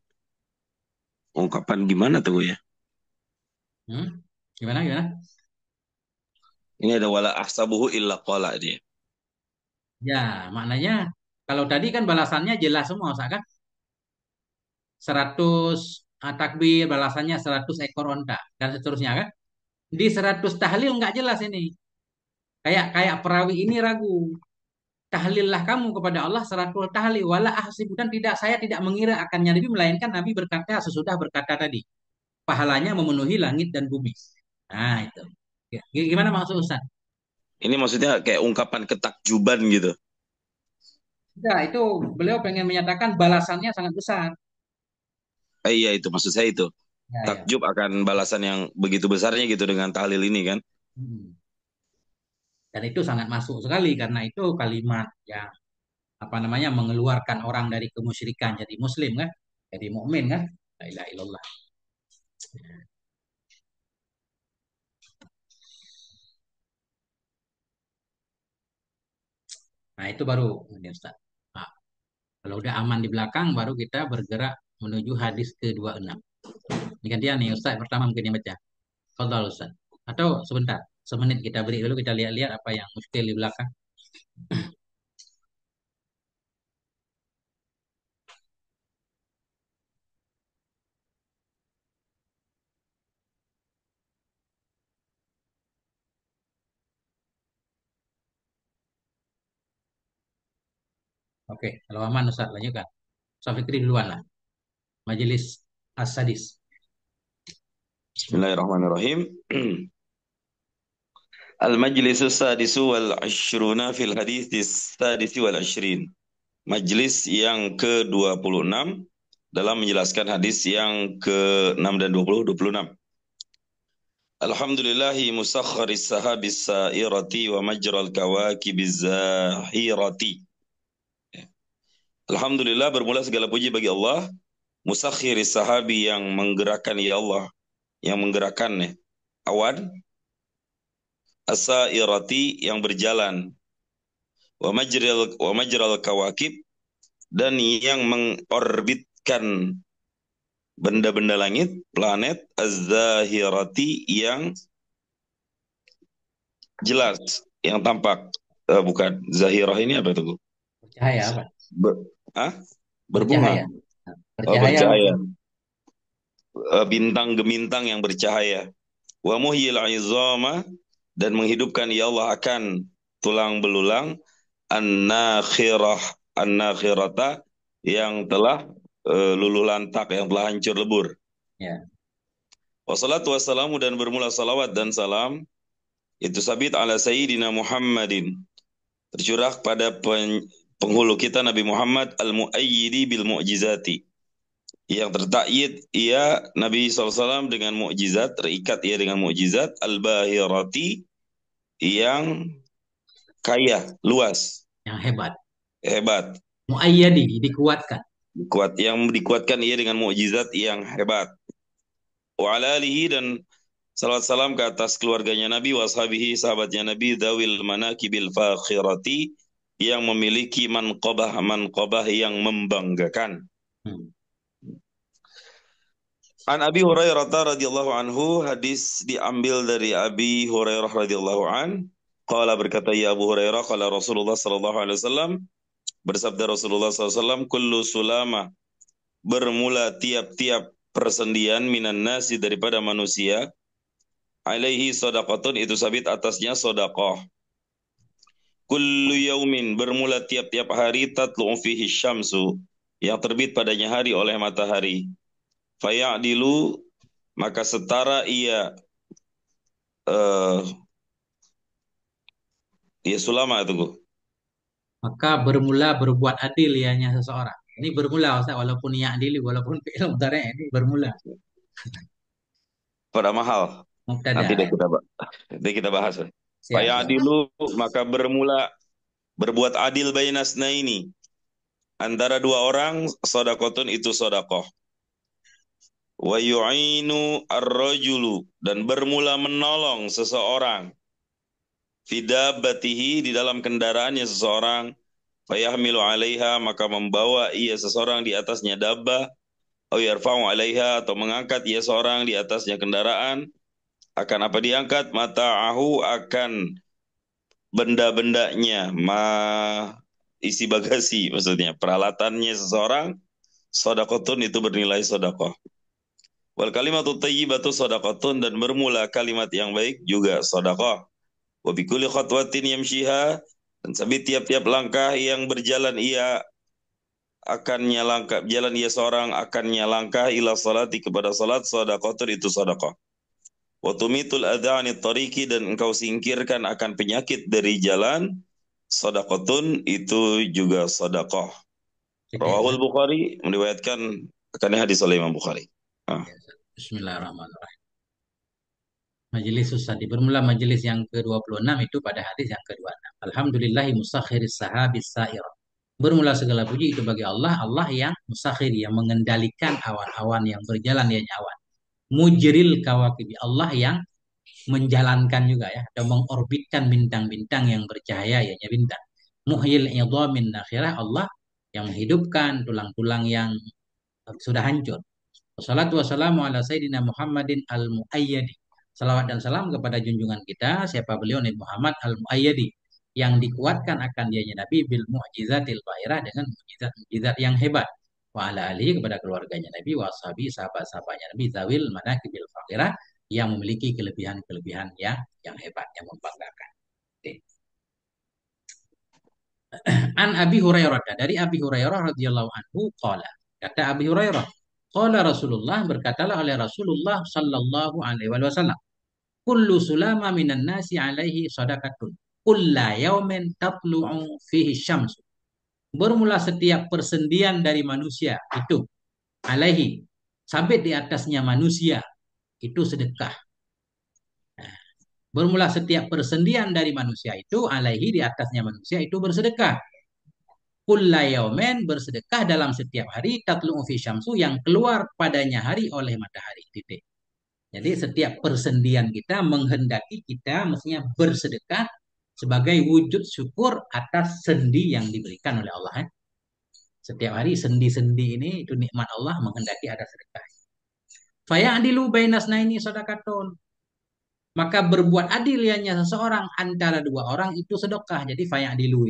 ungkapan gimana tuh ya? Gimana gimana? Ini ada wala ahsabuhu illa qala dia. Ya, maknanya kalau tadi kan balasannya jelas semua, Ustaz, kan? 100 takbir balasannya 100 ekor onta dan seterusnya kan? Di 100 tahlil nggak jelas ini. Kayak kayak perawi ini ragu. Tahlillah kamu kepada Allah 100 tahlil wala ahsibu dan tidak saya tidak mengira akannya Nabi melainkan Nabi berkata sesudah berkata tadi pahalanya memenuhi langit dan bumi. Nah, itu. Gimana maksud Ustaz? Ini maksudnya kayak ungkapan ketakjuban gitu. Tidak, itu beliau pengen menyatakan balasannya sangat besar. Iya itu maksud saya itu. Ya, ya. Takjub akan balasan yang begitu besarnya gitu dengan tahlil ini kan. Hmm. Dan itu sangat masuk sekali karena itu kalimat yang apa namanya, mengeluarkan orang dari kemusyrikan jadi muslim kan, jadi mukmin kan. La ilaha illallah. Nah, itu baru ini Ustaz. Nah, kalau udah aman di belakang baru kita bergerak menuju hadis ke-26. Ini kan dia nih Ustaz pertama mungkin yang baca. Fadhal Ustaz. Atau sebentar, semenit kita beri dulu, kita lihat-lihat apa yang muskil di belakang. Oke, kalau aman Ustaz lanjutkan. Ustaz Fikri duluan lah. Majelis As-Sadis. Bismillahirrahmanirrahim. Al-Majlisus Sadisu wal Ashruna fil Hadis Sadisi wal Ashrin. Majlis yang ke-26 dalam menjelaskan hadis yang ke-6 dan 26. Alhamdulillahi musakharis sahabis sairati wa majral kawakibiz zahirati. Alhamdulillah, bermula segala puji bagi Allah, musakhiris sahabi, yang menggerakkan, ya Allah, yang menggerakkan awan, as-sairati, yang berjalan, wa majral kawakib, dan yang mengorbitkan benda-benda langit, planet, az-zahirati, yang jelas, yang tampak. Bukan zahirah, ini apa itu? Bercahaya apa? Ber, ah? Berbunga. Bercahaya. Oh, Bercahaya apa? bercahaya. Bintang gemintang yang bercahaya. Wa muhyil izama, dan menghidupkan, ya Allah, akan tulang belulang, an-nakhirah, an-nakhirata, yang telah luluh lantak, yang telah hancur lebur. Ya. Wassalatu wassalamu, dan bermula salawat dan salam itu sabit ala sayyidina Muhammadin, tercurah pada penghulu kita Nabi Muhammad, al-muayyidi bil mu'jizati, yang tertakyid ia Nabi SAW dengan mukjizat, terikat ia dengan mukjizat, al-bahirati, yang kaya, luas, Yang hebat. hebat, Muayyadi, dikuatkan. kuat, yang dikuatkan ia dengan mukjizat yang hebat. Wa ala alihi, dan salawat salam ke atas keluarganya Nabi, washabihi, sahabatnya Nabi, dawil manakibil fakhirati, yang memiliki manqabah yang membanggakan. Hmm. An Abi Hurairah radhiyallahu anhu, hadis diambil dari Abi Hurairah radhiyallahu an. Qala, berkata ya Abu Hurairah, qala Rasulullah sallallahu alaihi wasallam, bersabda Rasulullah sallallahu alaihi wasallam, kullu sulama, bermula tiap-tiap persendian, minan nasi, daripada manusia, alaihi sadaqatun, itu sabit atasnya sedekah. Kullu yaumin, bermula tiap-tiap hari, tatlu'u fihi syamsu, yang terbit padanya hari oleh matahari. Faya'dilu, maka setara ia, eh ya sulama itu. Maka bermula berbuat adil ianya seseorang. Ini bermula Ustaz, walaupun ya adil, walaupun fi'il mudhari, ini bermula. Pada mahal. Mubtada. Nanti deh kita bahas. Siap, siap. Faya'dilu, maka bermula berbuat adil bainasna ini, antara dua orang, sodakotun, itu sodakoh. Wa yu'inu ar-rajulu, dan bermula menolong seseorang, fidabatihi, di dalam kendaraannya seseorang, fayahmilu alaiha, maka membawa ia seseorang di atasnya dabbah, au yarfa'u alaiha, atau mengangkat ia seorang di atasnya kendaraan. Akan apa diangkat? Mata'ahu, akan benda-bendanya, isi bagasi, maksudnya peralatannya seseorang, sodakotun, itu bernilai sodakoh. Wal kalimatu tayyibatu sodakotun, dan bermula kalimat yang baik juga sodakoh. Wa bikulli khatwatin yamshiha, dan sabit tiap-tiap langkah yang berjalan ia, akannya langkah, jalan ia seorang, akannya langkah, ila salati, kepada salat, sodakotun, itu sodakoh. Wa tumitul adhani tariki, dan engkau singkirkan akan penyakit dari jalan, sodakotun, itu juga sodakoh. Sekian ya. Rawahul Bukhari, meriwayatkan akan hadis oleh Imam Bukhari. Ah. Ya, Ustaz. Bismillahirrahmanirrahim. Majelis Ustaz, bermula majelis yang ke-26 itu pada hadis yang ke-26. Alhamdulillahi musakhiris sahabis sa'ir. Bermula segala puji itu bagi Allah, Allah yang musakhir, yang mengendalikan awan-awan yang berjalan di awan. Mujril kawakibi, Allah yang menjalankan juga ya, atau mengorbitkan bintang-bintang yang bercahaya, yaitu bintang. Muhyil idhamin nakhirah, Allah yang menghidupkan tulang-tulang yang sudah hancur. Wassalatu wassalamu ala Sayyidina Muhammadin al-Muayyadi. Salawat dan salam kepada junjungan kita, siapa beliau, Nabi Muhammad al-Muayyadi, yang dikuatkan akan dianya Nabi bil mu'jizatil bahirah, dengan mukjizat-mukjizat yang hebat. Wa ala alihi, kepada keluarganya Nabi, wa ashabi, sahabat-sahabatnya Nabi, zawil manaqibil faqirah, yang memiliki kelebihan-kelebihan yang hebat, yang membanggakan. Oke. An Abi Hurairah, dari Abi Hurairah radhiyallahu anhu qala, kata Abi Hurairah, qala Rasulullah, berkatalah oleh Rasulullah sallallahu alaihi wasallam, kullu sulama minan nasi alaihi sadaqatun kulla yaumin tatlu'u fihi syamsu. Bermula setiap persendian dari manusia itu, alaihi, sampai di atasnya manusia, itu sedekah. Bermula setiap persendian dari manusia itu, alaihi, di atasnya manusia itu bersedekah. Kulla yaumen, bersedekah dalam setiap hari, tatlu'u fi syamsu, yang keluar padanya hari oleh matahari. Titik. Jadi setiap persendian kita menghendaki kita mestinya bersedekah sebagai wujud syukur atas sendi yang diberikan oleh Allah. Setiap hari sendi-sendi ini itu nikmat Allah, menghendaki ada sedekah. Faya'dilu bainasnaini sadaqatun. Maka berbuat adil ianya seseorang antara dua orang itu sedekah. Jadi faya'dilu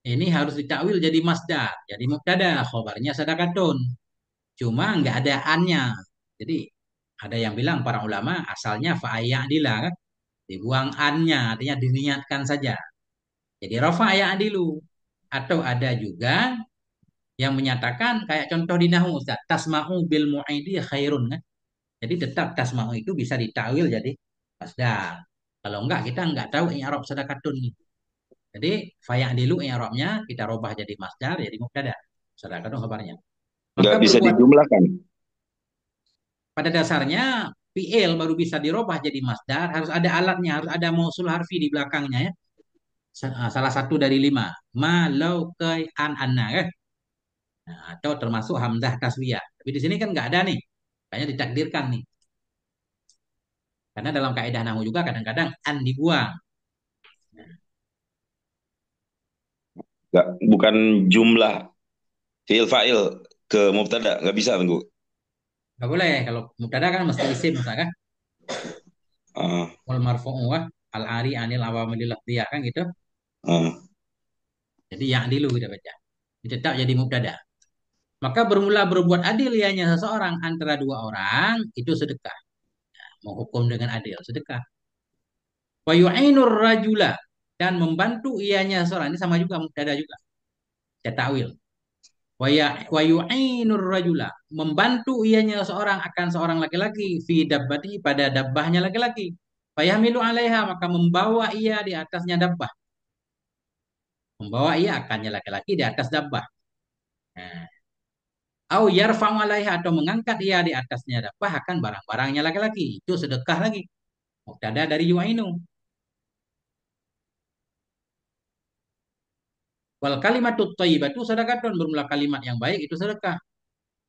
ini harus ditakwil jadi masdar. Jadi mubtada, khobarnya sadaqatun. Cuma nggak ada annya. Jadi ada yang bilang para ulama asalnya fa'aya'dila kan. Dibuang annya, artinya diniatkan saja. Jadi rafa ya'dilu. Atau ada juga yang menyatakan kayak contoh di nahwu Ustaz, tasma'u bil mu'aidi khairun kan. Jadi tetap tasma'u itu bisa ditakwil jadi masdar. Kalau enggak kita enggak tahu i'rab sadaqatun. Jadi fa'ya'dilu i'rabnya kita robah jadi masdar, jadi mubtada. Sadaqatun kabarnya. Maka Nggak bisa berbuat, dijumlahkan. pada dasarnya fi'il baru bisa dirobah jadi masdar, harus ada alatnya, harus ada mausul harfi di belakangnya ya. Salah satu dari lima. Ma, lau, kai, an, anna kan. Nah, atau termasuk hamzah taswiyah. Tapi di sini kan nggak ada nih. Kayaknya ditakdirkan nih. Karena dalam kaidah nahwu juga kadang-kadang an dibuang. Nggak, bukan jumlah fiil fa'il ke mubtada. Nggak bisa, Tengku. Nggak boleh. Kalau mubtada kan mesti isim kan. Ah, Wal marfu'u wa al ari anil awamil lafziyah kan gitu. ah. Jadi yang dulu kita baca. Ditetap jadi mubtada. Maka bermula berbuat adil ianya seseorang antara dua orang itu sedekah. Menghukum dengan adil sedekah. Wa yu'inur rajula, dan membantu ianya seseorang. Ini sama juga mubtada juga. Saya takwil. Wa yu'inur rajula, membantu ianya seorang akan seorang laki-laki fi dabbati, pada dabbahnya laki-laki. Fayahmilu alaiha, maka membawa ia di atasnya dabbah. Membawa ia akannya laki-laki di atas dabbah. Nah, au yarfa'u alaiha, atau mengangkat ia di atasnya dabbah akan barang-barangnya laki-laki. Itu sedekah lagi. Mubtada dari yu'inu. Wal kalimatut thayyibatu sadaqatun, bermula kalimat yang baik itu sedekah.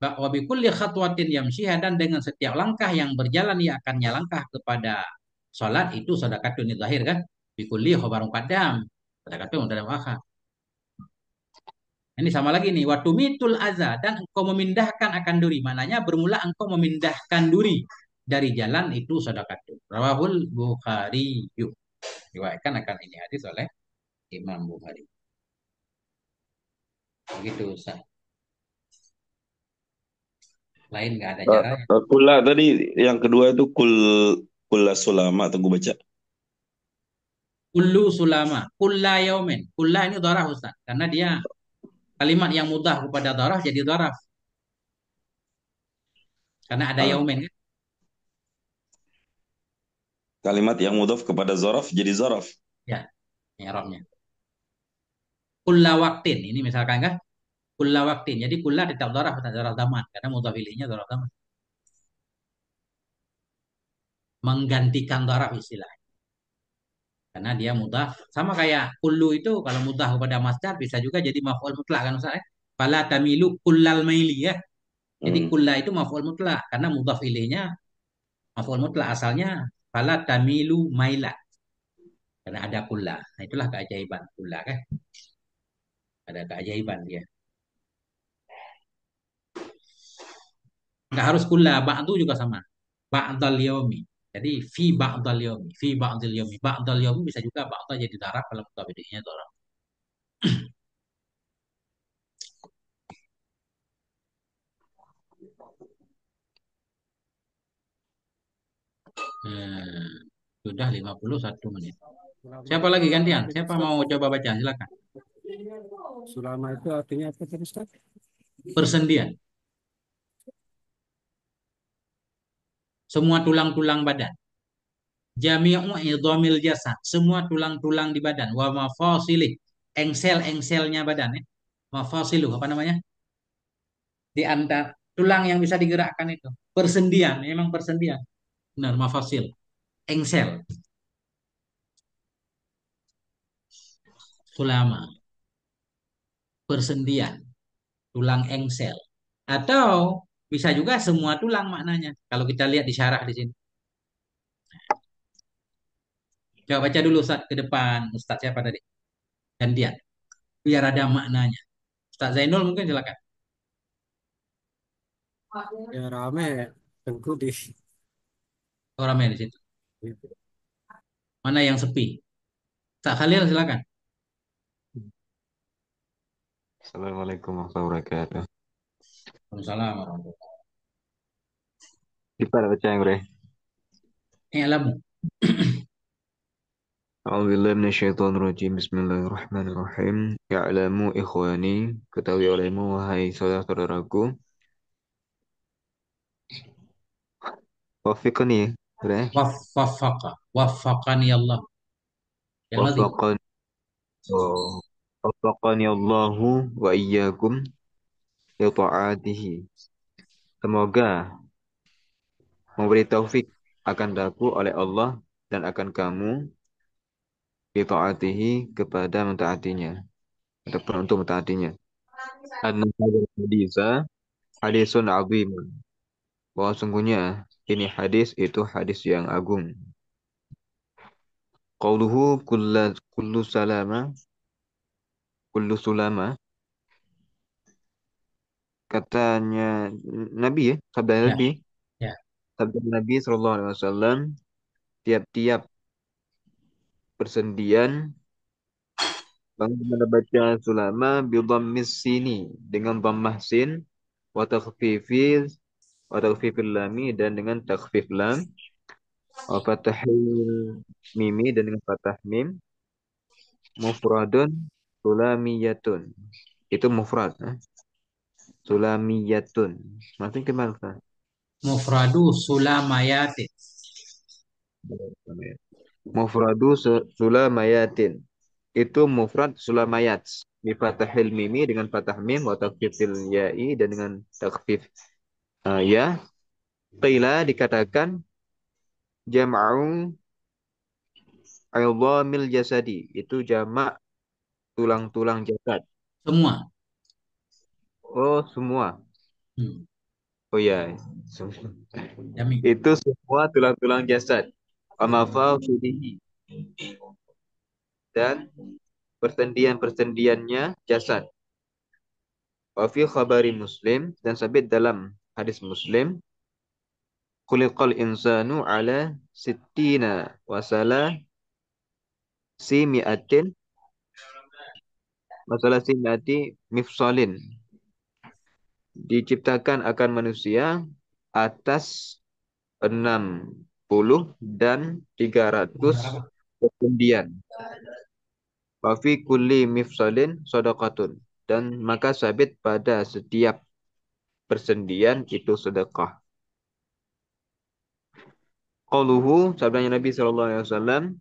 Wa bi kulli khatwatin yamshiha, dan dengan setiap langkah yang berjalan ia akannya langkah kepada salat, itu sedekatun zahir kan. Bi kulli khabarun qaddam. Sedekatun dalam akhir. Ini sama lagi nih, waktu mitul aza, dan engkau memindahkan akan duri. Maknanya bermula engkau memindahkan duri dari jalan, itu sedekatun. Rawahul Bukhari. Yuk, riwayatkan akan ini hadis oleh Imam Bukhari. Begitu Ustaz. Lain nggak ada cara. Kula tadi yang kedua itu kulla sulama, Tengku baca. Kullu sulama, kulla yaumin. Kulla ini dharaf Ustaz. Karena dia kalimat yang mudah kepada dharaf jadi dharaf. Karena ada Ah, yaumin kan. kalimat yang mudhaf kepada zaraf jadi zaraf. Ya, i'rabnya. Kulla waktin. Ini misalkan kan. Kulla waktin. Jadi kulla tetap dharaf, tetap dharaf zaman. Karena mudhaf ilainya dharaf zaman. Menggantikan dharaf istilahnya. karena dia mudhaf. Sama kayak kullu itu kalau mudhaf kepada masdar bisa juga jadi maf'ul mutlak kan Ustaz ya. Fala tamilu kullal maili ya. Jadi Hmm. kulla itu maf'ul mutlak karena mudhaf ilaihnya maf'ul mutlak asalnya fala tamilu maila karena ada kulla. Nah, itulah keajaiban kulla kan. Ada keajaiban dia. Nggak harus kulla, ba'du juga sama. Ba'dal yaumi. Jadi fi ba'dal yaumi, fi ba'dal yaumi. Ba'dal yaumi bisa juga ba'da jadi darab kalau mutabadinya darab. Hmm, sudah 51 menit. Sulama Siapa itu lagi gantian? artinya Siapa Ustaz. mau coba baca? Silakan. Sulama itu artinya apa tadi Ustaz? Persendian. Semua tulang-tulang badan. Jami'u idhamil jasad. Semua tulang-tulang di badan. Wa mafasilih. Engsel-engselnya badan ya. Mafasiluh apa namanya? Di antara tulang yang bisa digerakkan itu. Persendian, memang persendian. Benar, mafasil. Engsel. Sulama. Persendian. Tulang engsel. Atau bisa juga semua tulang maknanya. Kalau kita lihat di syarah di sini. Coba baca dulu Ustaz ke depan. Ustaz siapa tadi? Gantian. Biar ada maknanya. Ustaz Zainul mungkin silakan. Ya rame tengku di Orang main di situ. Mana yang sepi? Ustaz Khalil silakan. Assalamualaikum warahmatullahi wabarakatuh. Waalaikumsalam warahmatullahi Kita baca yang bre. wabarakatuh. A'udzubillahi minasyaitonirrajim. Bismillahirrahmanirrahim. Ya'lamu ikhwani, ketahui olehmu wahai saudara-saudaraku. Wafiqni, bre. Waffaqa. Waffaqani Allah. Yang lagi. Wafaqani oh, Wafaqani Allahu wa iyyakum li ta'atihi. Semoga memberi taufik akan daku oleh Allah dan akan kamu li ta'atihi kepada mentaatinya ataupun untuk mentaatinya. Anna hadzal hadisa hadisun azim. Bahwa sungguhnya ini hadis itu hadis yang agung. Qauluhu kullu sulama katanya Nabi ya, Ya, ya. sabda Nabi Shallallahu Alaihi Wasallam tiap-tiap persendian bagaimana baca sulama bidhammis sini dengan dhammah sin wa takhfifil lami dan dengan takhfif lam wa fathil mimi dan dengan fathah mim mufradun sulamiyatun itu mufrad sulamiyatun maksudnya gimana Ustaz? Mufradu sulamayatin. Mufradu sulamayatin itu mufrad sulamayat bi fathil mimi dengan fathah mim wa takhfifil ya'i dan dengan takhfif ya qila dikatakan jam'u idhamil jasadi itu jamak tulang-tulang jasad. Semua. Oh, semua. Hmm. Oh ya, Jami. itu semua tulang-tulang jasad. Amafafidihi dan persendian-persendiannya jasad. Wa fi khabari Muslim dan sabit dalam hadis Muslim, khuliqal insanu ala sittina wasala simiatin masalah simiati mifsalin diciptakan akan manusia atas 60 dan 300 persendian. Wafi kulli mifsalin sodakatun. Dan maka sabit pada setiap persendian itu sedekah. Qauluhu sabdanya Nabi SAW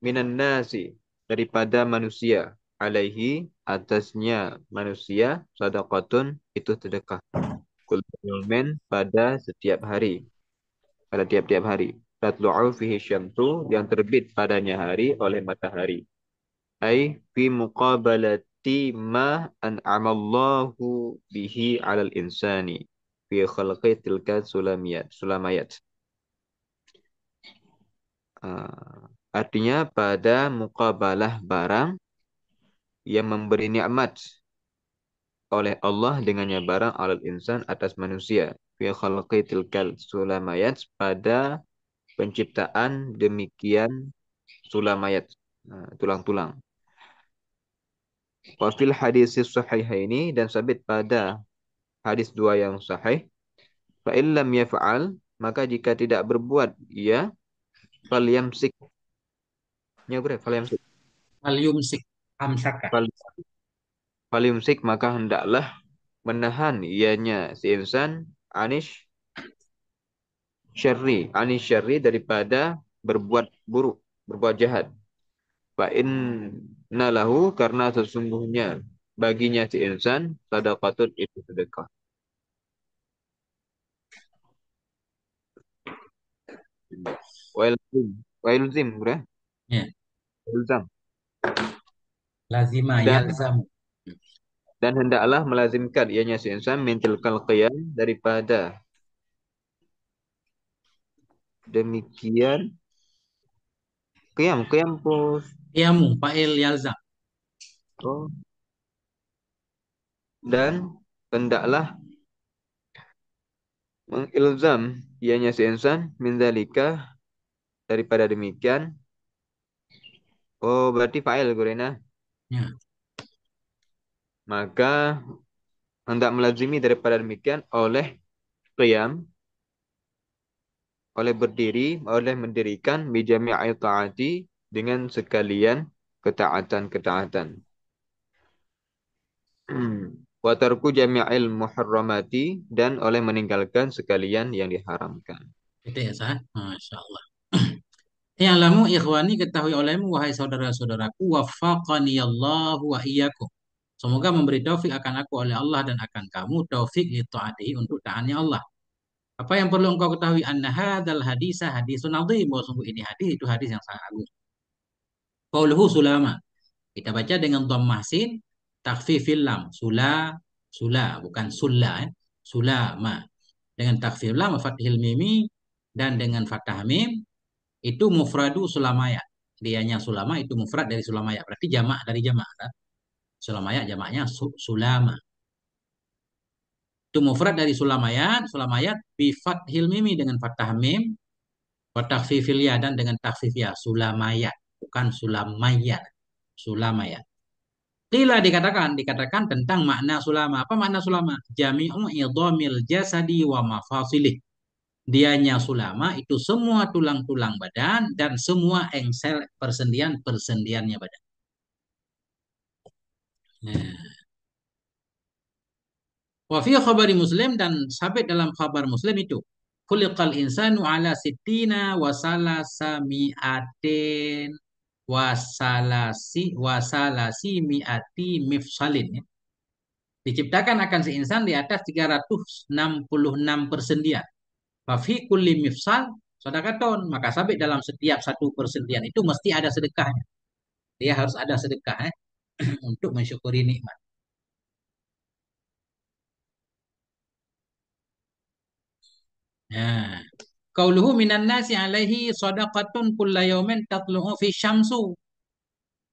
minan nasi daripada manusia alaihi atasnya manusia sadaqatun itu sedekah. Kullu yaumin pada setiap hari pada tiap-tiap hari. tatlu'u fihi syamsu yang terbit padanya hari oleh matahari. Ai fi muqabalati ma an'amallahu bihi 'alal insani fi khalqi tilka sulamayat. Artinya pada muqabalah barang yang memberi nikmat oleh Allah dengannya barang alal insan atas manusia fi khalqi tilkal sulamayat pada penciptaan demikian sulamayat, tulang-tulang. Wa fil hadis sahihaini dan sabit pada hadis dua yang sahih, fa illam yaf'al maka jika tidak berbuat ia falyamsik. Ya berarti falyamsik. Al-yumsik amsaka. Falyumsik maka hendaklah menahan ianya si insan anis syarri daripada berbuat buruk, berbuat jahat. Fa inna lahu karena sesungguhnya baginya si insan sadaqatun itu sedekah. Wa ilzim, udah? Ya. Ilzam. Lazima Dan yalzamu. dan hendaklah melazimkan ianya si insan mintilkal qiyam daripada demikian qiyam pos. Yamu fa'il yalzam. Oh, dan hendaklah mengilzam ianya si insan min dzalika daripada demikian. Oh, berarti fa'il Gurena. Ya. Maka hendak melazimi daripada demikian oleh qiyam, oleh berdiri, oleh mendirikan bijami'il ta'ati dengan sekalian ketaatan-ketaatan. Wa tarku jami'il muharramati dan oleh meninggalkan sekalian yang diharamkan. Itu ya sah. Masya Allah. Ya'lamu ikhwani ketahui olehmu wahai saudara-saudaraku waffaqani Allahu wa iyyakum. Semoga memberi taufik akan aku oleh Allah dan akan kamu taufik li taatihi untuk taatnya Allah. Apa yang perlu engkau ketahui anna hadzal hadisa hadisun azim bahwa sungguh ini hadis itu hadis yang sangat agung. Qauluhu sulama. Kita baca dengan dhammah sin takhfifil lam. Sula bukan sulla ya. Sulama. Dengan takhfif lam fathil mimi dan dengan fathah mim itu mufradu sulamaya. Dianya sulama itu mufrad dari sulamaya. Berarti jamak dari jamak. Kan? Sulamaya jamaknya sulama. Itu mufrad dari sulamayat. Sulamayat bifat hilmimi dengan fathah mim. Wa takhfifil ya dan dengan takhfif ya. Sulamayat. Bukan sulamayat. Sulamayat. Dikatakan tentang makna sulama. Apa makna sulama? Jami'u idhamil jasadi wa mafasilih. Dianya sulama itu semua tulang-tulang badan dan semua engsel persendian-persendiannya badan. Nah. Wa fi khabari Muslim dan sabit dalam khabar Muslim itu. Khuliqal insanu ala sittina wa salasa mi'atin wasalasi mi'ati mifsalin. Ya. Diciptakan akan si insan di atas 366 persendian. Fafi kulli mifsal sedekaton. Maka sabit dalam setiap satu persendian itu mesti ada sedekahnya. Dia harus ada sedekah untuk mensyukuri nikmat. Nah, qauluhu minan nasi alaihi shadaqatun kulla yaumin tatlu'u fi syamsu.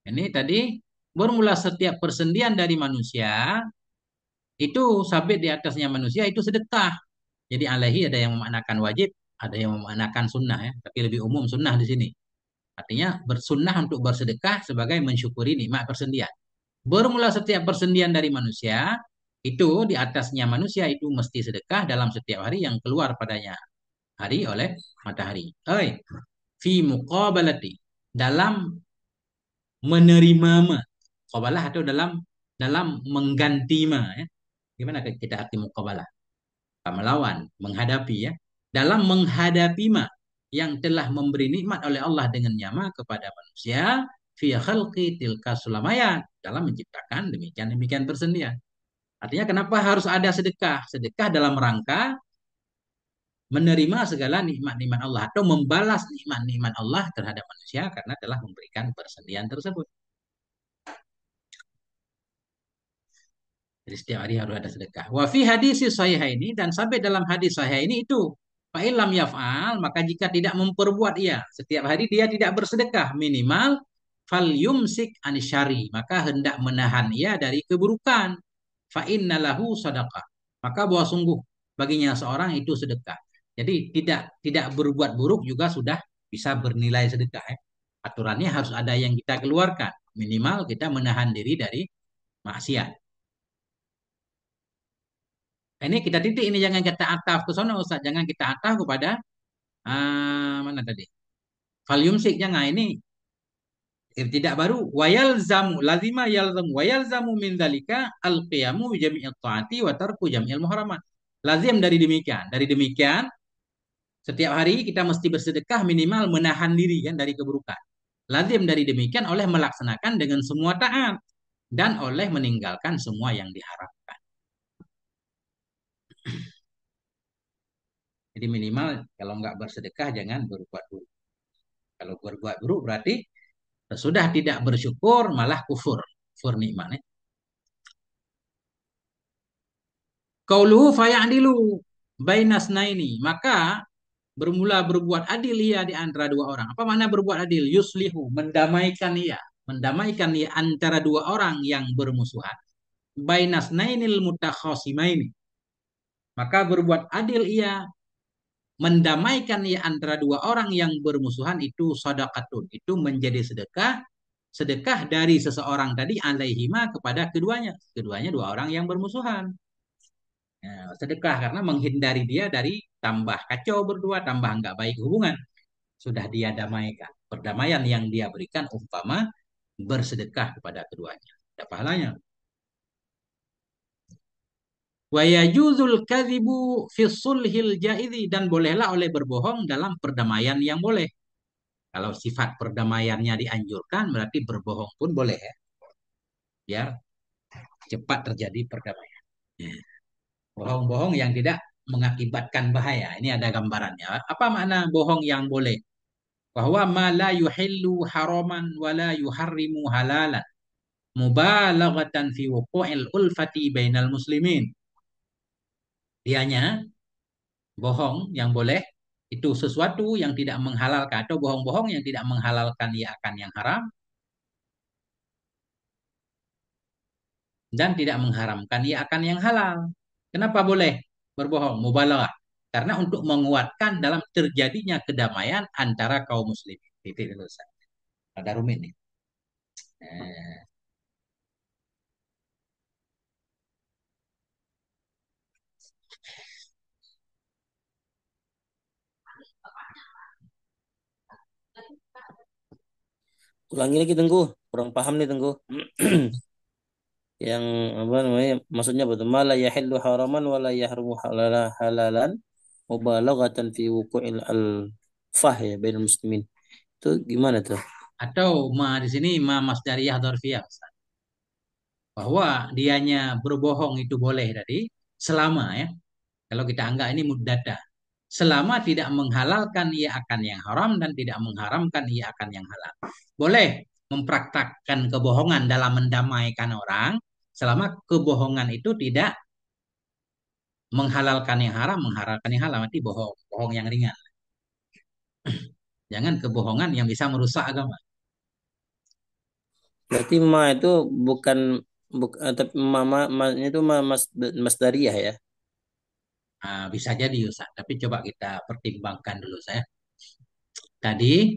Ini tadi bermula setiap persendian dari manusia itu sabit di atasnya manusia itu sedekah. Jadi alaihi ada yang memaknakan wajib, ada yang memaknakan sunnah ya, tapi lebih umum sunnah di sini. Artinya bersunnah untuk bersedekah sebagai mensyukuri nikmat persendian. Bermula setiap persendian dari manusia itu di atasnya manusia itu mesti sedekah dalam setiap hari yang keluar padanya hari oleh matahari. Fi muqabalati dalam menerima ma. Muqabalah atau dalam mengganti ma ya. Gimana kita arti muqabalah? Melawan, menghadapi ya. Dalam menghadapi ma yang telah memberi nikmat oleh Allah dengan nyama kepada manusia fi khalqi tilka sulamayat dalam menciptakan demikian persendian. Artinya kenapa harus ada sedekah? Sedekah dalam rangka menerima segala nikmat-nikmat Allah atau membalas nikmat-nikmat Allah terhadap manusia karena telah memberikan persendian tersebut. Jadi setiap hari harus ada sedekah. Wa fi hadis sahih ini, dan sampai dalam hadis sahih ini itu fa illam yaf'al, maka jika tidak memperbuat ia setiap hari dia tidak bersedekah minimal fal yumsik anisyari, maka hendak menahan ia dari keburukan. Fa innalahu sadaqah, maka bahwa sungguh baginya seorang itu sedekah. Jadi tidak berbuat buruk juga sudah bisa bernilai sedekah ya. Aturannya harus ada yang kita keluarkan, minimal kita menahan diri dari maksiat. Ini kita titik ini, jangan kita ataf ke sana Ustaz, jangan kita ataf kepada mana tadi? Fal yumsik, jangan, ini tidak baru. Wayal zamu lazima yalzamu wayal zamu min dzalika al-qiyamu bi jami'it taati wa tarku jami'il muharamat. Lazim dari demikian setiap hari kita mesti bersedekah minimal menahan diri kan dari keburukan. Lazim dari demikian oleh melaksanakan dengan semua taat dan oleh meninggalkan semua yang diharapkan. Jadi minimal kalau nggak bersedekah jangan berbuat buruk. Kalau berbuat buruk berarti sudah tidak bersyukur malah kufur. Kufur nikmat. Qauluhu faya'dilu bainasnaini, maka bermula berbuat adil ia di antara dua orang. Apa makna berbuat adil? Yuslihu, mendamaikan ia. Mendamaikan ia antara dua orang yang bermusuhan. Bainasnainil mutakhasimaini. Maka berbuat adil ia, mendamaikan ia antara dua orang yang bermusuhan itu sadaqatun. Itu menjadi sedekah. Sedekah dari seseorang tadi alaihima kepada keduanya. Keduanya dua orang yang bermusuhan. Nah, sedekah karena menghindari dia dari tambah kacau berdua, tambah nggak baik hubungan. Sudah dia damaikan. Perdamaian yang dia berikan umpama bersedekah kepada keduanya. Ada pahalanya. Wa yajuzul kadhibu fi sulhil jaidhi, dan bolehlah oleh berbohong dalam perdamaian yang boleh. Kalau sifat perdamaiannya dianjurkan berarti berbohong pun boleh ya. Biar cepat terjadi perdamaian. Bohong-bohong yang tidak mengakibatkan bahaya. Ini ada gambarannya. Apa makna bohong yang boleh? Bahwa ma la yuhillu haraman wa la yuharrimu halalan. Mubalaghatan fi wuqu'il ulfati bainal muslimin. Dianya bohong yang boleh itu sesuatu yang tidak menghalalkan, atau bohong-bohong yang tidak menghalalkan ia akan yang haram dan tidak mengharamkan ia akan yang halal. Kenapa boleh berbohong? Mubalaghah. Karena untuk menguatkan dalam terjadinya kedamaian antara kaum muslimin. Titik dulu. Ada rumit nih. Eh, Ulangi lagi Tengku, kurang paham nih Tengku. Yang apa namanya? Maksudnya betul mala yahillu haraman wala yahrumu halalan mubalaghatan fi wuqu'il al-fah ya bainal muslimin. Itu gimana tuh? atau di sini masdariyah dzarfiyah. Bahwa dianya berbohong itu boleh tadi selama ya. Kalau kita anggap ini muddada. Selama tidak menghalalkan ia akan yang haram dan tidak mengharamkan ia akan yang halal. Boleh mempraktakkan kebohongan dalam mendamaikan orang selama kebohongan itu tidak menghalalkan yang haram, menghalalkan yang halal, nanti bohong, bohong yang ringan. Jangan kebohongan yang bisa merusak agama. Berarti ma itu bukan tapi ma itu mas Dariyah ya. Bisa jadi Ustaz, tapi coba kita pertimbangkan dulu saya. Tadi,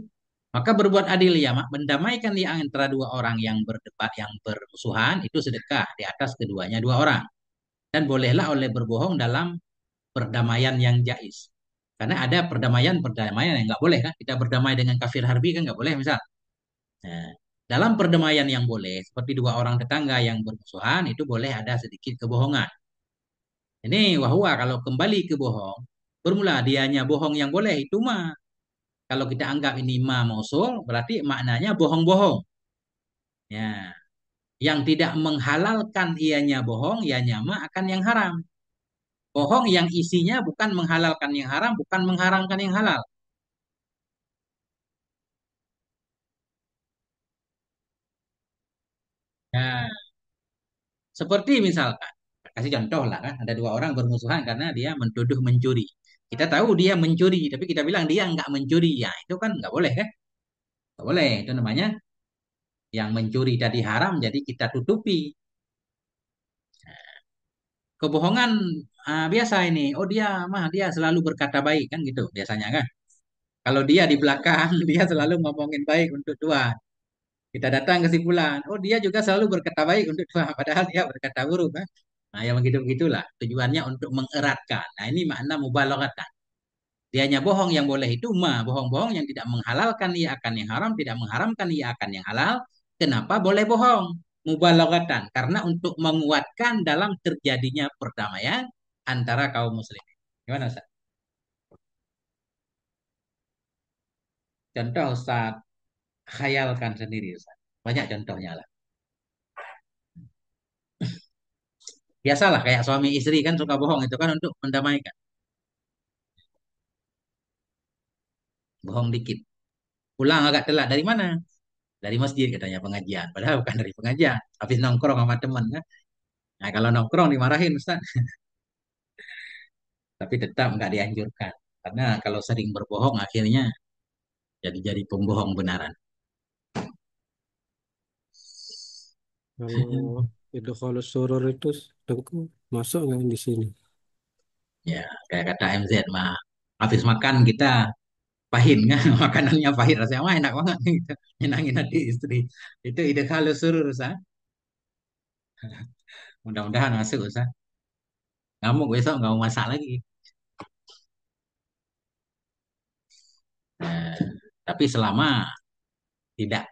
maka berbuat adil ya, mendamaikan di antara dua orang yang berdebat, yang bermusuhan, itu sedekah di atas keduanya dua orang. Dan bolehlah oleh berbohong dalam perdamaian yang jais. Karena ada perdamaian yang nggak boleh kan. Kita berdamai dengan kafir harbi kan nggak boleh misal. Nah, dalam perdamaian yang boleh, seperti dua orang tetangga yang bermusuhan, itu boleh ada sedikit kebohongan. Ini wahwa kalau kembali ke bohong, bermula dianya bohong yang boleh itu mah. Kalau kita anggap ini ma mausul, berarti maknanya bohong-bohong. Ya, yang tidak menghalalkan ianya bohong, ianya ma akan yang haram. Bohong yang isinya bukan menghalalkan yang haram, bukan mengharamkan yang halal. Nah, seperti misalkan, kasih contoh lah kan, ada dua orang bermusuhan karena dia mentuduh mencuri. Kita tahu dia mencuri, tapi kita bilang dia nggak mencuri. Ya, itu kan nggak boleh kan? Nggak boleh. Itu namanya yang mencuri tadi haram, jadi kita tutupi. Kebohongan biasa ini. Oh dia selalu berkata baik kan gitu biasanya kan. Kalau dia di belakang dia selalu ngomongin baik untuk Tuhan. Kita datang kesimpulan, oh dia juga selalu berkata baik untuk Tuhan, padahal dia berkata buruk kan. Nah, yang begitu-begitulah tujuannya untuk mengeratkan. Nah, ini makna mubalaghatan. Dianya bohong yang boleh itu bohong-bohong yang tidak menghalalkan ia akan yang haram, tidak mengharamkan ia akan yang halal. Kenapa boleh bohong? Mubalaghatan karena untuk menguatkan dalam terjadinya perdamaian antara kaum muslimin. Gimana Ustaz? Contoh Ustaz, khayalkan sendiri Ustaz. Banyak contohnya lah. Biasalah kayak suami istri kan suka bohong itu kan untuk mendamaikan. Bohong dikit. Pulang agak telat dari mana? Dari masjid katanya pengajian. Padahal bukan dari pengajian. Habis nongkrong sama teman kan. Nah kalau nongkrong dimarahin Ustaz. Tapi tetap nggak dianjurkan. Karena kalau sering berbohong akhirnya jadi pembohong benaran. Kalau itu kalau surur itu dengku masuk nggak di sini? Ya kayak kata MZ mah. Habis makan kita pahit kan. Makanannya pahit rasanya wah enak banget gitu. Nyenangin hati istri. Itu ide halus surur Ustaz. Mudah-mudahan masuk Ustaz. Ngamuk besok nggak mau masak lagi. Eh, tapi selama tidak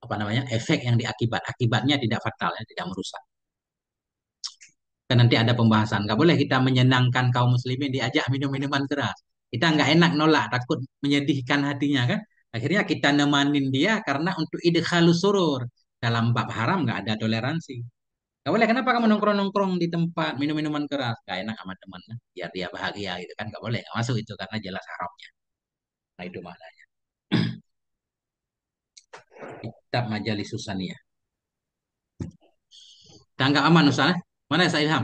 apa namanya efek yang akibatnya tidak fatal ya, tidak merusak. Kan nanti ada pembahasan. Nggak boleh kita menyenangkan kaum muslimin diajak minum minuman keras. Kita nggak enak nolak, takut menyedihkan hatinya kan. Akhirnya kita nemanin dia karena untuk idkhalus surur. Dalam bab haram nggak ada toleransi. Nggak boleh, kenapa kamu nongkrong-nongkrong di tempat minum minuman keras? Nggak enak sama teman kan. Biar dia bahagia gitu kan. Nggak boleh, nggak masuk itu karena jelas haramnya. Nah itu maknanya. Kitab Majalis Susaniyah. Tangga aman Ustaz. Mana ya Saya Ilham?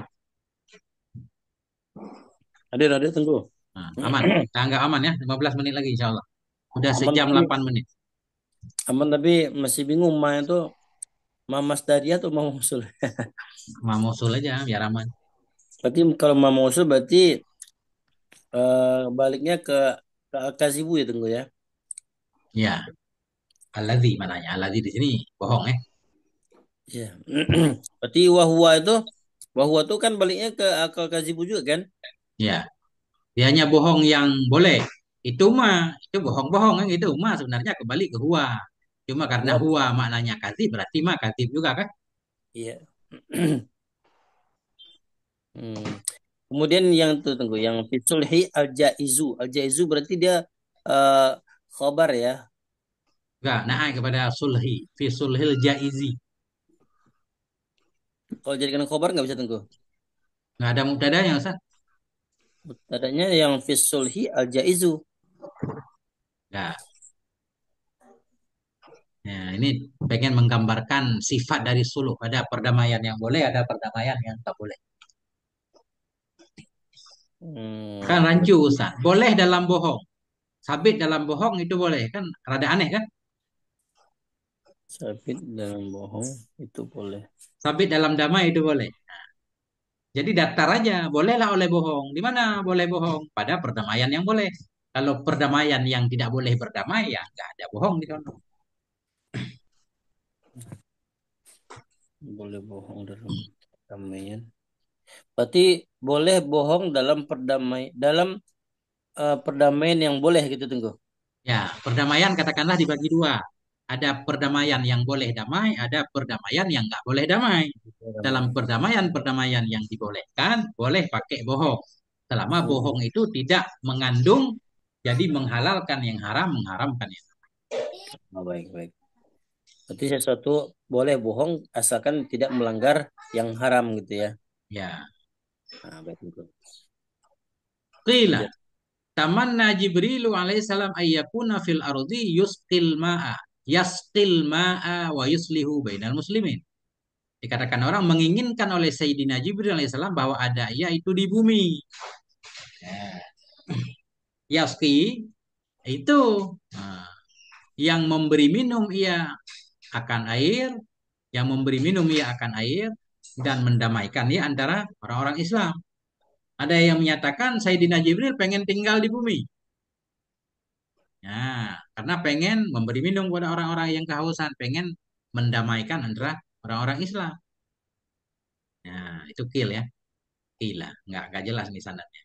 Hadir, tunggu. Nah, aman. Tangga aman ya. 15 menit lagi insya Allah. Udah Aman sejam tapi 8 menit. masih bingung Ma itu Mamas Dari atau Mama Usul. Mau usul aja biar aman. Berarti kalau Mama Usul berarti baliknya ke Al-Kazibu ya tunggu ya. Ya, aladzi mananya. Aladzi di sini bohong ya. Iya. Berarti wahwa itu kan baliknya ke akal kazibu juga kan? Ya, dia hanya bohong yang boleh. Itu mah, itu bohong-bohong kan gitu. Mah sebenarnya kembali ke huwa. Cuma karena Wah, huwa maknanya kadzib berarti mah kadzib juga kan? iya. Hmm. Kemudian yang itu tunggu, yang fisulhi al-jaizu. Al-jaizu berarti dia eh khabar ya. Enggak, naik kepada sulhi. Fi sulhil jaizi. Kalau jadikan khabar nggak bisa tunggu. Enggak ada mubtadanya Ustaz. Adanya yang fisulhi al-jaizu. Nah, ya, ini pengen menggambarkan sifat dari sulh. Ada perdamaian yang boleh, ada perdamaian yang tak boleh. Kan Hmm. rancu Ustaz. Boleh dalam bohong. Sabit dalam bohong itu boleh. Kan rada aneh kan? Sabit dalam bohong itu boleh. Sabit dalam damai itu boleh. Jadi daftar aja, bolehlah oleh bohong. Di mana boleh bohong? Pada perdamaian yang boleh. Kalau perdamaian yang tidak boleh berdamai, ya nggak ada bohong di sana. Boleh bohong dalam perdamaian. Berarti boleh bohong dalam perdamaian yang boleh gitu tunggu. Ya, perdamaian katakanlah dibagi dua. Ada perdamaian yang boleh damai, ada perdamaian yang nggak boleh damai. Dalam perdamaian yang dibolehkan, boleh pakai bohong. Selama Hmm. bohong itu tidak mengandung, jadi menghalalkan yang haram, mengharamkan yang haram. Oh, baik, baik. Berarti sesuatu boleh bohong asalkan tidak melanggar yang haram gitu ya. Ya, Nah, baik Tengku. Qila Lanjut. tamanna Jibrilu alaihissalam ayyakuna fil ardi yasqil ma'a wa yuslihu bainal muslimin. Dikatakan orang menginginkan oleh Sayyidina Jibril alaihissalam bahwa ada ia itu di bumi. Yasqi itu nah, yang memberi minum ia akan air, yang memberi minum ia akan air dan mendamaikan ia antara orang-orang Islam. Ada yang menyatakan Sayyidina Jibril pengen tinggal di bumi. Nah, karena pengen memberi minum kepada orang-orang yang kehausan, pengen mendamaikan antara orang-orang Islam. Nah, itu kill ya. Gila, nggak jelas nih sanadnya.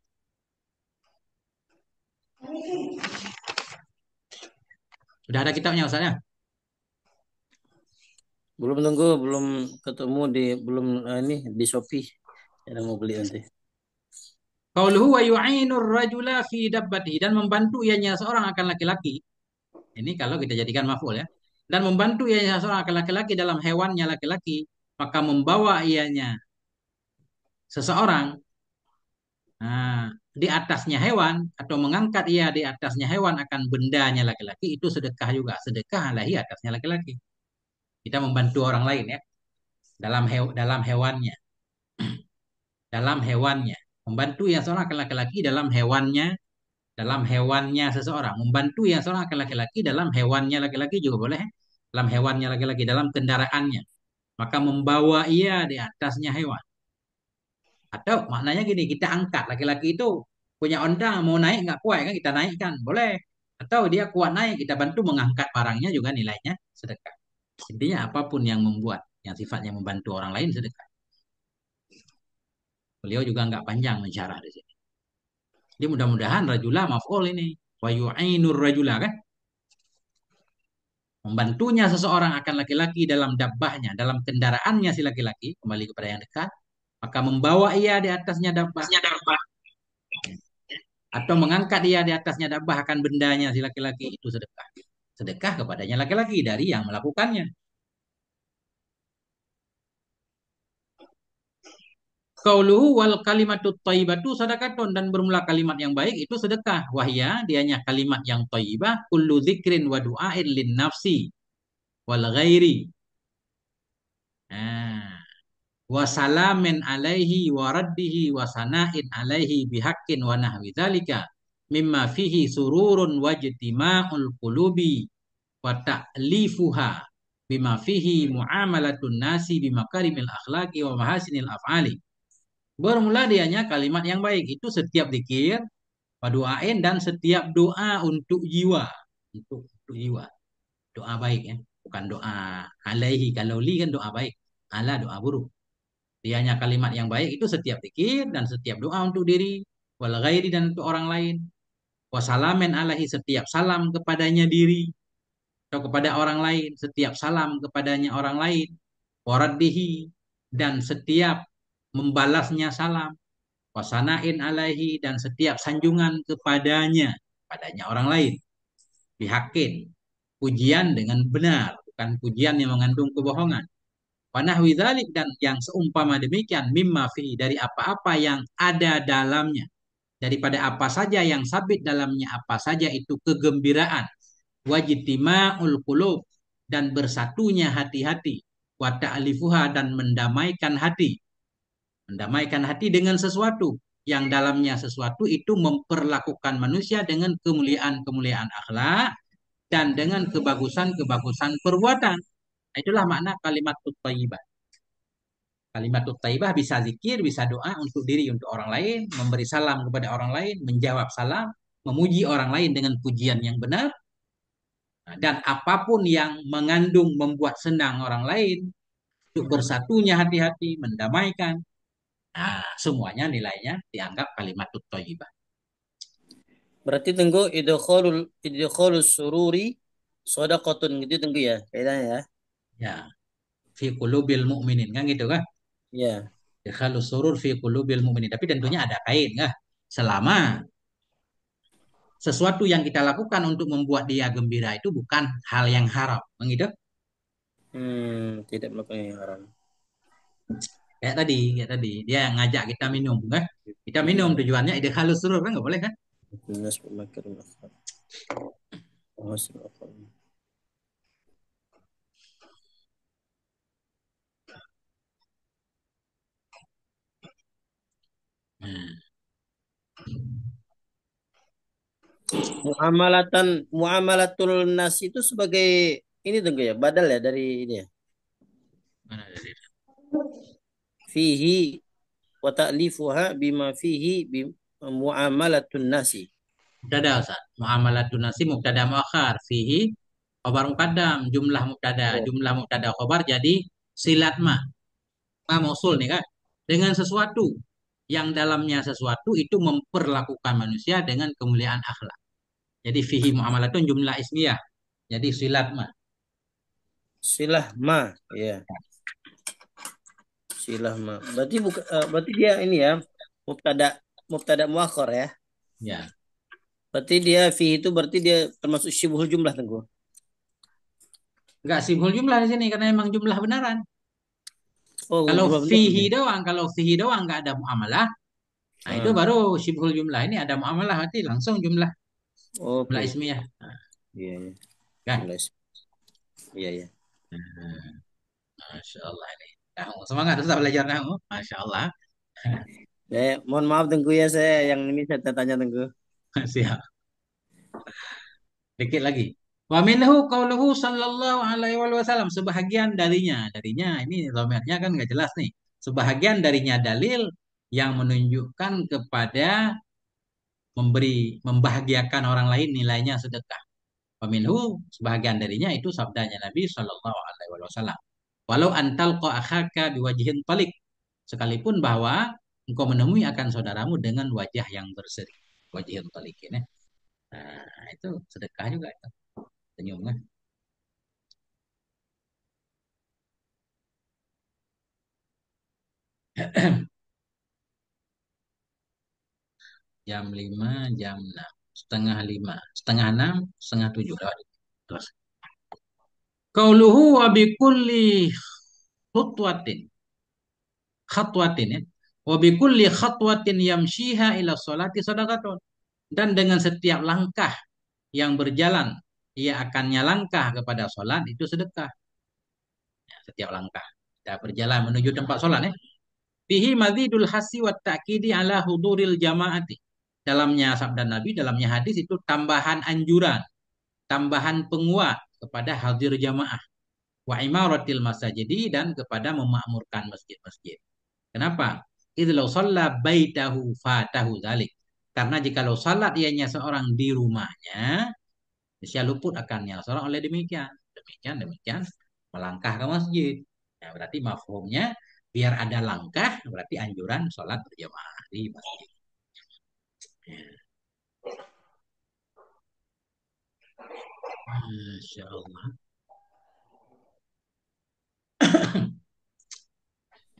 Sudah ada kitabnya Ustaz ya? Belum Tengku, belum ketemu belum ini di Shopee. Ada mau beli nanti. Qauluhu wa yu'inur rajula fi dabbatihi dan membantu ianya seorang akan laki-laki. Ini kalau kita jadikan maf'ul ya. Dan membantu ianya seorang akan laki-laki dalam hewannya laki-laki, maka membawa ianya seseorang di atasnya hewan atau mengangkat ia di atasnya hewan akan bendanya laki-laki itu sedekah juga. Sedekah alahi atasnya laki-laki. Kita membantu orang lain ya dalam hewannya, dalam hewannya. Membantu yang seorang akan laki-laki dalam hewannya seseorang. Membantu yang seorang akan laki-laki dalam hewannya laki-laki juga boleh. Dalam hewannya laki-laki, dalam kendaraannya. Maka membawa ia di atasnya hewan. Atau maknanya gini, kita angkat laki-laki itu punya onta mau naik nggak kuat kan kita naikkan, boleh. Atau dia kuat naik, kita bantu mengangkat barangnya juga nilainya sedekah. Intinya apapun yang membuat, yang sifatnya membantu orang lain sedekah. Beliau juga nggak panjang mensyarah di sini. Jadi mudah-mudahan rajula maf'ul ini. Wa yu'inur rajula kan? Membantunya seseorang akan laki-laki dalam dabbahnya, dalam kendaraannya si laki-laki, kembali kepada yang dekat, maka membawa ia di atasnya dabbah atau mengangkat ia di atasnya dabbah akan bendanya si laki-laki itu sedekah. Sedekah kepadanya laki-laki dari yang melakukannya. Qauluhu wal kalimatut thayyibatu sadaqatun dan bermula kalimat yang baik itu sedekah. Wahya dianya kalimat yang thayyibah kullu dzikrin wa du'ain lin nafsi wal ghairi. Nah, wa salamin alaihi wa raddihi wa sana'in alaihi bihaqqin wa nahwi dzalika mimma fihi sururun wa ijtima'ul qulubi wa ta'lifuha bima fihi muamalatun nasi bimakarimil akhlaqi wa mahasinil af'ali. Bermula dianya kalimat yang baik itu setiap zikir, doain dan setiap doa untuk jiwa, untuk jiwa. Doa baik ya, bukan doa alaihi kalau li kan doa baik, ala doa buruk. Dianya kalimat yang baik itu setiap zikir dan setiap doa untuk diri, wal ghairi dan untuk orang lain. Wasalamen alaihi setiap salam kepadanya diri atau kepada orang lain, setiap salam kepadanya orang lain. Waraddihi dan setiap membalasnya salam. Wasanain alaihi dan setiap sanjungan kepadanya orang lain. Bihakin, pujian dengan benar, bukan pujian yang mengandung kebohongan. Wanahwi dzalik dan yang seumpama demikian mimma fi dari apa-apa yang ada dalamnya. Daripada apa saja yang sabit dalamnya apa saja itu kegembiraan. Wajtima'ul qulub dan bersatunya hati-hati. Wa ta'lifuha dan mendamaikan hati. Mendamaikan hati dengan sesuatu yang dalamnya sesuatu itu memperlakukan manusia dengan kemuliaan-kemuliaan akhlak dan dengan kebagusan-kebagusan perbuatan. Itulah makna kalimat thayyibah. Kalimat thayyibah bisa zikir, bisa doa untuk diri, untuk orang lain, memberi salam kepada orang lain, menjawab salam, memuji orang lain dengan pujian yang benar, dan apapun yang mengandung membuat senang orang lain, untuk bersatunya hati-hati, mendamaikan, semuanya nilainya dianggap kalimat thayyibah. Berarti Tengku idkhalus sururi shadaqatun gitu Tengku ya. Kaidahnya ya. Ya, fi qulubil mu'minin kan gitu kan? Ya. Kalau surur fi qulubil mu'minin. Tapi tentunya ada kain kan? Selama sesuatu yang kita lakukan untuk membuat dia gembira itu bukan hal yang haram. Begitu? Tidak melakukan yang haram. Kayak tadi dia yang ngajak kita minum kan. Kita minum tujuannya ide halus surur kan nggak boleh kan? Nas pemakiran akhlak. Masuk akal. Hmm. Muamalatul nas itu sebagai ini dong ya, badal ya dari ini ya. Mana tadi? Fihi wa ta'lifuha bima fihi muamalatun nasi. Mubtada Ustaz. Muamalatun nasi mubtada muakhar fihi khabar muqaddam Oh, jumlah mubtada khabar jadi silat ma mausul nih kan dengan sesuatu yang dalamnya sesuatu itu memperlakukan manusia dengan kemuliaan akhlak. Jadi fihi muamalatun jumlah ismiyah. Jadi silat ma. silah ma, ya. Silah ma. Berarti berarti dia ini ya, mubtada mubtada muakhar ya. Ya. Berarti dia fihi itu berarti dia termasuk syibhul jumlah tengku. Enggak simhul jumlah di sini karena emang jumlah benaran. Oh, jumlah benar ya. Kalau fihi doang nggak ada muamalah, nah itu Ah, baru syibhul jumlah. Ini ada muamalah berarti langsung jumlah oke. ismiyah. Nah, Iya, iya. kan? Jumlah iya, iya. Nah, Masya Allah ini. Nahu. Semangat tetap belajar nahu. Masya Allah. Mohon maaf tengku ya saya yang ini saya tanya tengku. Siap. Dikit lagi. Wa minhu qauluhu sallallahu alaihi wasallam. Sebahagian darinya. Darinya ini domernya kan nggak jelas nih. Sebahagian darinya dalil yang menunjukkan kepada membahagiakan orang lain nilainya sedekah. Peminhu sebahagian darinya itu sabdanya Nabi Shallallahu Alaihi Wasallam. Walau antal ko akhaka biwajihin talik, sekalipun bahwa engkau menemui akan saudaramu dengan wajah yang berseri, wajihin talik ini. Nah, itu sedekah juga itu. Senyum kan? Jam 5, jam 6, setengah 5, setengah 6, setengah 7 lewat. Terus. Kauluhu wa bikulli khutwatin khatwatin ya. Wa bi kulli khatwatin yamshiha ila sholati sadaqatun. Dan dengan setiap langkah yang berjalan ia akannya langkah kepada sholat itu sedekah. Ya, setiap langkah kita berjalan menuju tempat sholat ya. Fihi mazidul hasi wa ta'kidi ala huduril jamaati. Dalamnya sabda Nabi, dalamnya hadis itu tambahan anjuran, tambahan penguat kepada hadir jamaah wa imaratil masajidi dan kepada memakmurkan masjid-masjid. Kenapa? Idlau shalla baitahu fatahu dzalik. Karena jikalau salat ianya seorang di rumahnya, dia luput akannya seorang oleh demikian. Demikian melangkah ke masjid. Ya, berarti mafhumnya biar ada langkah berarti anjuran sholat berjamaah di masjid. Ya. Masya Allah.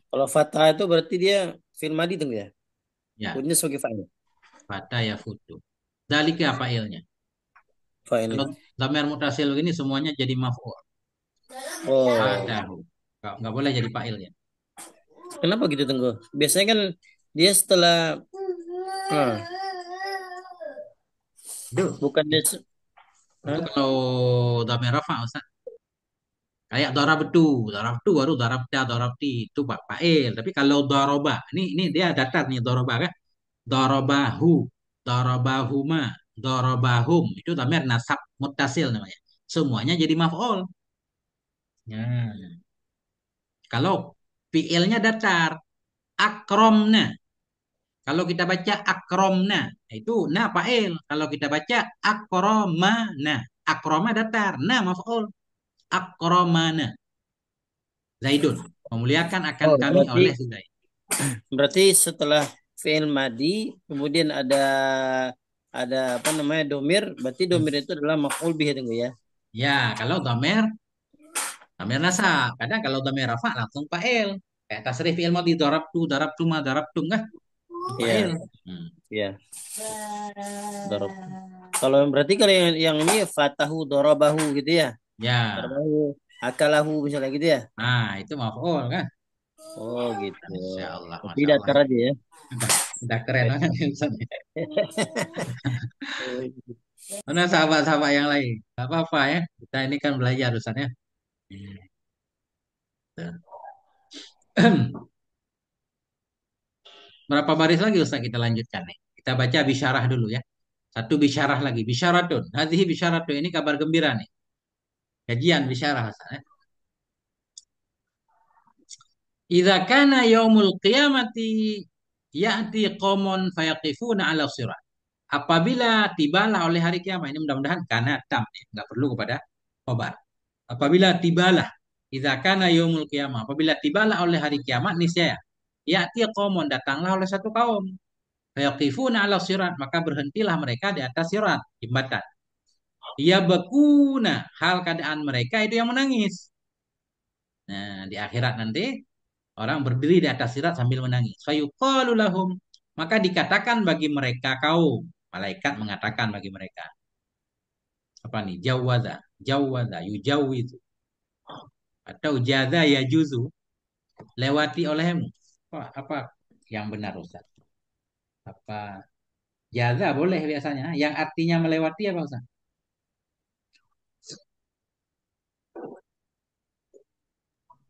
Kalau fathah itu berarti dia fi'il madi tengku ya. Ya, Bunyinya sebagai fa'il. fata ya futu. Dalika apa ilnya? Kalau Fa'il. dhamir mutasil ini semuanya jadi maf'ul. Oh, Fatahu. Nggak boleh jadi fa'ilnya. kenapa gitu tengku? Biasanya kan dia setelah ah, Duh, bukan dia itu Hah? kalau dhamir rafa Ustaz. Kayak darabtu baru darabti itu Pak Fa'il. Tapi kalau daroba, ini dia datar nih daroba kan? Darabahu, darabahuma, darabahum itu dhamir nasab muttasil namanya. Semuanya jadi maf'ul. Ya. Kalau fi'ilnya datar, akromna. Kalau kita baca akromna, itu na fa'il. Kalau kita baca akromana, akroma datar, na maf'ul. Akromana. Zaidun. Memuliakan akan Oh, kami berarti oleh si Zaid. berarti setelah fi'il madi kemudian ada apa namanya domir, berarti domir itu adalah maf'ul bih tengku ya. Ya, kalau Damir nasab. Kadang kalau damir rafa langsung fa'il. Kayak tasrif fi'il madhi darabtu ma darabtum kan? Fa'il. Iya, Hmm. iya. Dorob. Kalau berarti kalau yang ini fatahu dorobahu gitu ya. Ya. Dorobahu akalahu misalnya gitu ya. Nah, itu maf'ul kan? Oh gitu. Masya Allah, Tapi Masya Allah. datar aja ya. Udah, udah keren banget ya, Ustaz. Mana sahabat-sahabat yang lain? Gak apa-apa ya. Kita ini kan belajar Ustaz ya. Berapa baris lagi Ustaz kita lanjutkan nih. Kita baca bisyarah dulu ya. Satu bisyarah lagi. Bisyaratun. Hadhihi bisyaratun. Ini kabar gembira nih. Kajian bisyarah Ustaz ya. Idza kana yaumul qiyamati ya'ti qaumun fayaqifuna 'ala sirat. Apabila tibalah oleh hari kiamat, ini mudah-mudahan karena tam ya, nggak perlu kepada khobar. Apabila tibalah, idza kana yaumul qiyamah, apabila tibalah oleh hari kiamat niscaya ya'ti qaumun, datanglah oleh satu kaum fayaqifuna 'ala sirat, maka berhentilah mereka di atas sirat, jembatan. Ya bekuna, hal keadaan mereka itu yang menangis. Nah, di akhirat nanti orang berdiri di atas sirat sambil menangis. Fayuqalu lahum, maka dikatakan bagi mereka kaum, malaikat mengatakan bagi mereka, apa nih? Jawaza, jawaza, yujawizu atau jaza ya juzu, lewati olehmu. Apa yang benar Ustaz? Apa jaza boleh biasanya, yang artinya melewati apa Ustaz?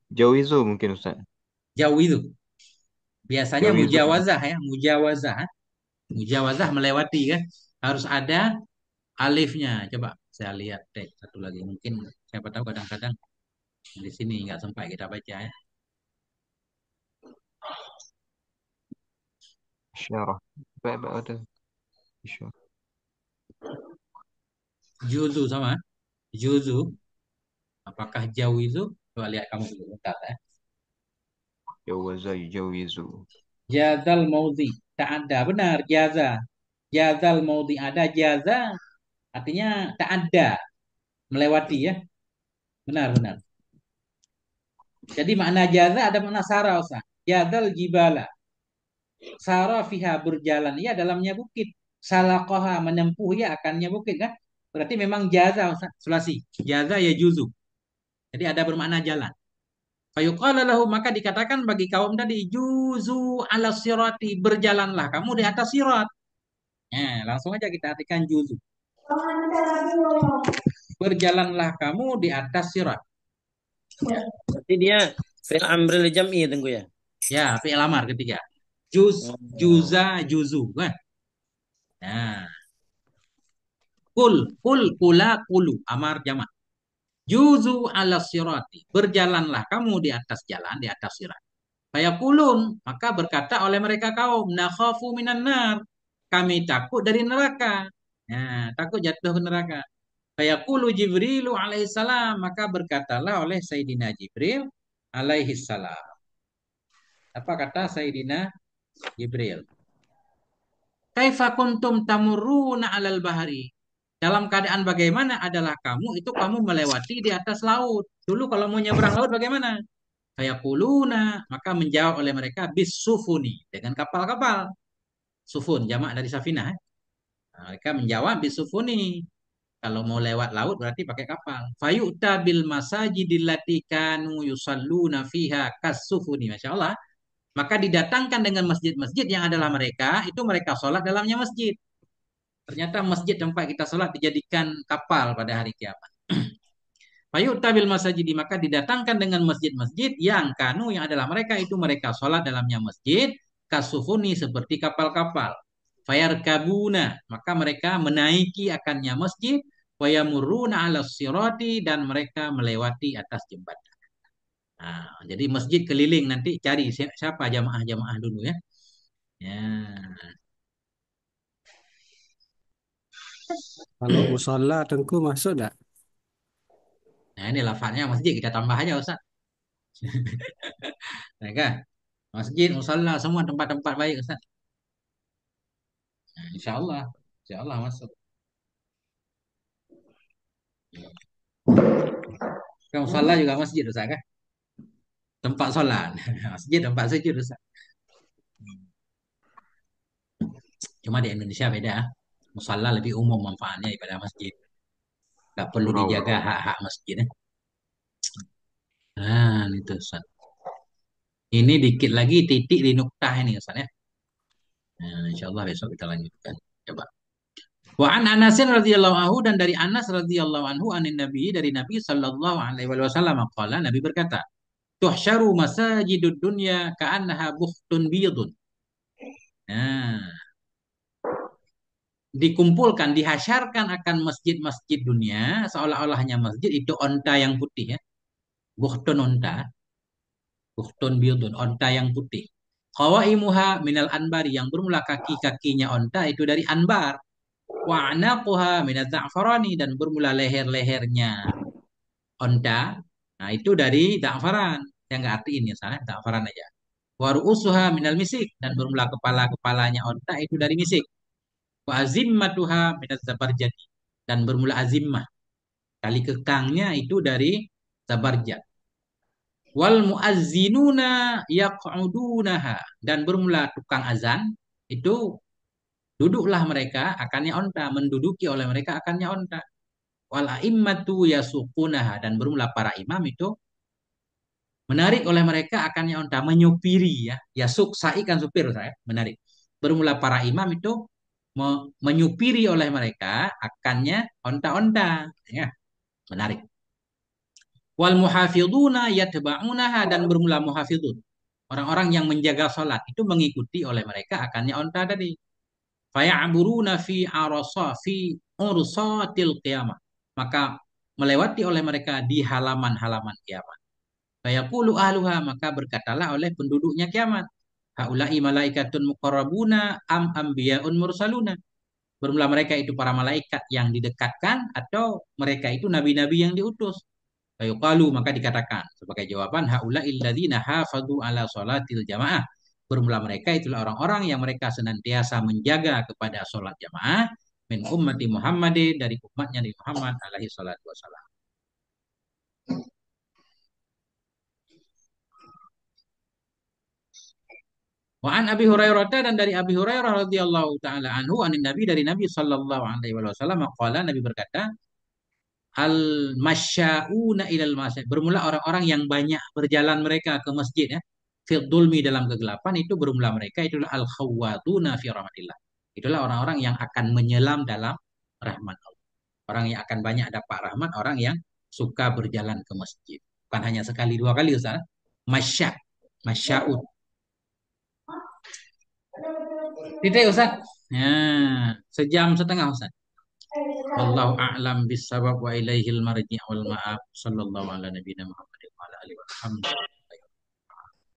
Jawizu mungkin Ustaz. Jauh itu. Biasanya Jawizu. mujawazah ya, mujawazah. Mujawazah melewati kan. Harus ada alifnya. Coba saya lihat teks satu lagi. Mungkin siapa tahu kadang-kadang di sini nggak sempat kita baca ya. Isyarah. Baik-baik ada. Isyarah. Juzu sama. Juzu. Apakah jauh itu? Coba lihat kamu dulu. Bentar ya. Jawaza yujawizu. Jazal maudhi. Tak ada. Benar. Jaza. Jazal maudhi. Ada jaza. Artinya tak ada. Melewati ya. Benar-benar. Jadi makna jaza ada makna sara Ustaz. Jazal jibala. Sara fiha berjalan. Ya dalamnya bukit. Salakoha menempuh ya akannya bukit kan. Berarti memang jaza Ustaz. Sulasi. Jaza ya juzu. Jadi ada bermakna jalan. Fayuqala lahu, maka dikatakan bagi kaum tadi, juzu ala sirati, berjalanlah kamu di atas sirat. Langsung aja kita artikan juzu. Berjalanlah kamu di atas sirat. Berarti dia fi'il amril jam'i ya tunggu ya. Ya, fi'il amar ketiga. Juz, Oh. juza, juzu kan. Nah, kul, kula, kulu, amar jamak. Juzu ala sirati, berjalanlah kamu di atas jalan, di atas sirat. Fayaqulun, maka berkata oleh mereka kaum, nakhafu minan nar. Kami takut dari neraka. Nah, takut jatuh ke neraka. Fayaqulu Jibrilu alaihissalam, maka berkatalah oleh Sayyidina Jibril alaihissalam. Apa kata Sayyidina Jibril? Kaifa kuntum tamurruna alal bahari? Dalam keadaan bagaimana adalah kamu itu kamu melewati di atas laut. Dulu kalau mau nyebrang laut bagaimana? Fayaquluna, maka menjawab oleh mereka bis sufuni, dengan kapal-kapal. Sufun, jamak dari safinah. Nah, mereka menjawab bis sufuni. Kalau mau lewat laut berarti pakai kapal. Fayu'ta bil masajidil lati kanu yusalluna fiha kasufuni. Masya Allah. Maka didatangkan dengan masjid-masjid yang adalah mereka, itu mereka sholat dalamnya masjid. Ternyata masjid tempat kita sholat dijadikan kapal pada hari kiamat. Fayu'ta bil masajidi, maka didatangkan dengan masjid-masjid yang kanu yang adalah mereka itu mereka sholat dalamnya masjid kasufuni seperti kapal-kapal. Fayarkabuna, maka mereka menaiki akannya masjid, wayamuruna ala sirati, dan mereka melewati atas jembatan. Nah, jadi masjid keliling nanti cari siapa jamaah-jamaah dulu ya. Ya. Kalau musola Tengku masuk enggak? Nah, ini lafadznya masjid kita tambah aja Ustaz. Ya kan? Masjid, musalla, semua tempat-tempat baik Ustaz. Nah, insya Allah masuk. Kan musalla juga masjid Ustaz kan? Tempat sholat. Masjid tempat sujud Ustaz. Cuma di Indonesia beda. Musalla lebih umum manfaatnya daripada masjid. Gak perlu Surau. dijaga hak-hak masjid. Nah, itu Ustaz. Ini dikit lagi titik di nuktah ini Ustaz ya. Nah, insyaallah besok kita lanjutkan. Coba. Wa an Anasin radhiyallahu anhu dan dari Anas radhiyallahu anhu anin Nabi dari Nabi sallallahu alaihi wasallam qala Nabi berkata, "Tuhsyaru masajidud dunya ka'annaha bukhtun biyadun." Nah, dikumpulkan, dihasyarkan akan masjid-masjid dunia seolah-olahnya masjid itu onta yang putih ya. Bukhtun onta, bukhtun biyadun, onta yang putih. Qawaimuha minal anbari yang bermula kaki-kakinya onta itu dari anbar. Wa anaquha minaz za'farani dan bermula leher-lehernya onta. Nah, itu dari za'faran. Yang enggak artiin ya sana, za'faran aja. Wa ru'usuha minal misik dan bermula kepala-kepalanya onta itu dari misik. Wa azimmatuha minaz zabarjadi dan bermula azimmah. Tali kekangnya itu dari zabarjad. Wal muazzinuna yaq'udunaha dan bermula tukang azan itu duduklah mereka akannya onta, menduduki oleh mereka akannya onta. Wal a'immatu yasuqunaha dan bermula para imam itu menarik oleh mereka akannya onta, menyupiri ya. Yasuk sai kan supir saya, menarik. Bermula para imam itu menyupiri oleh mereka akannya onta-onta ya, menarik. Wal muhafiduna yatba'unaha dan bermula muhafidun. Orang-orang yang menjaga salat itu mengikuti oleh mereka akannya onta tadi. Faya'buruna fi arasa fi ursatil qiyamah. Maka melewati oleh mereka di halaman-halaman kiamat. Fayaqulu ahluha maka berkatalah oleh penduduknya kiamat. Haula'i malaikatun muqarrabuna am anbiya'un mursaluna. Bermula mereka itu para malaikat yang didekatkan atau mereka itu nabi-nabi yang diutus. Fayuqalu maka dikatakan sebagai jawaban haula illadzina hafadhu ala salatil jamaah. Bermula mereka itulah orang-orang yang mereka senantiasa menjaga kepada sholat jamaah min ummati Muhammadin dari umatnya Nabi Muhammad alaihi salatu wasalam. Wa an Abi Hurairah dan dari Abi Hurairah radhiyallahu taala anhu anin Nabi dari Nabi sallallahu alaihi wasallam qala Nabi berkata al masyauna ilal masjid bermula orang-orang yang banyak berjalan mereka ke masjid ya fil dulmi dalam kegelapan itu bermula mereka itulah al khawatuna fi rahmatillah itulah orang-orang yang akan menyelam dalam rahmat Allah orang yang akan banyak dapat rahmat orang yang suka berjalan ke masjid bukan hanya sekali dua kali Ustaz masya masyaud titik Ustaz ya sejam setengah Ustaz wallahu a'lam bissawab wa ilaihil marji' wal ma'ab sallallahu ala nabiyina Muhammadin wa ala alihi wa sahbihi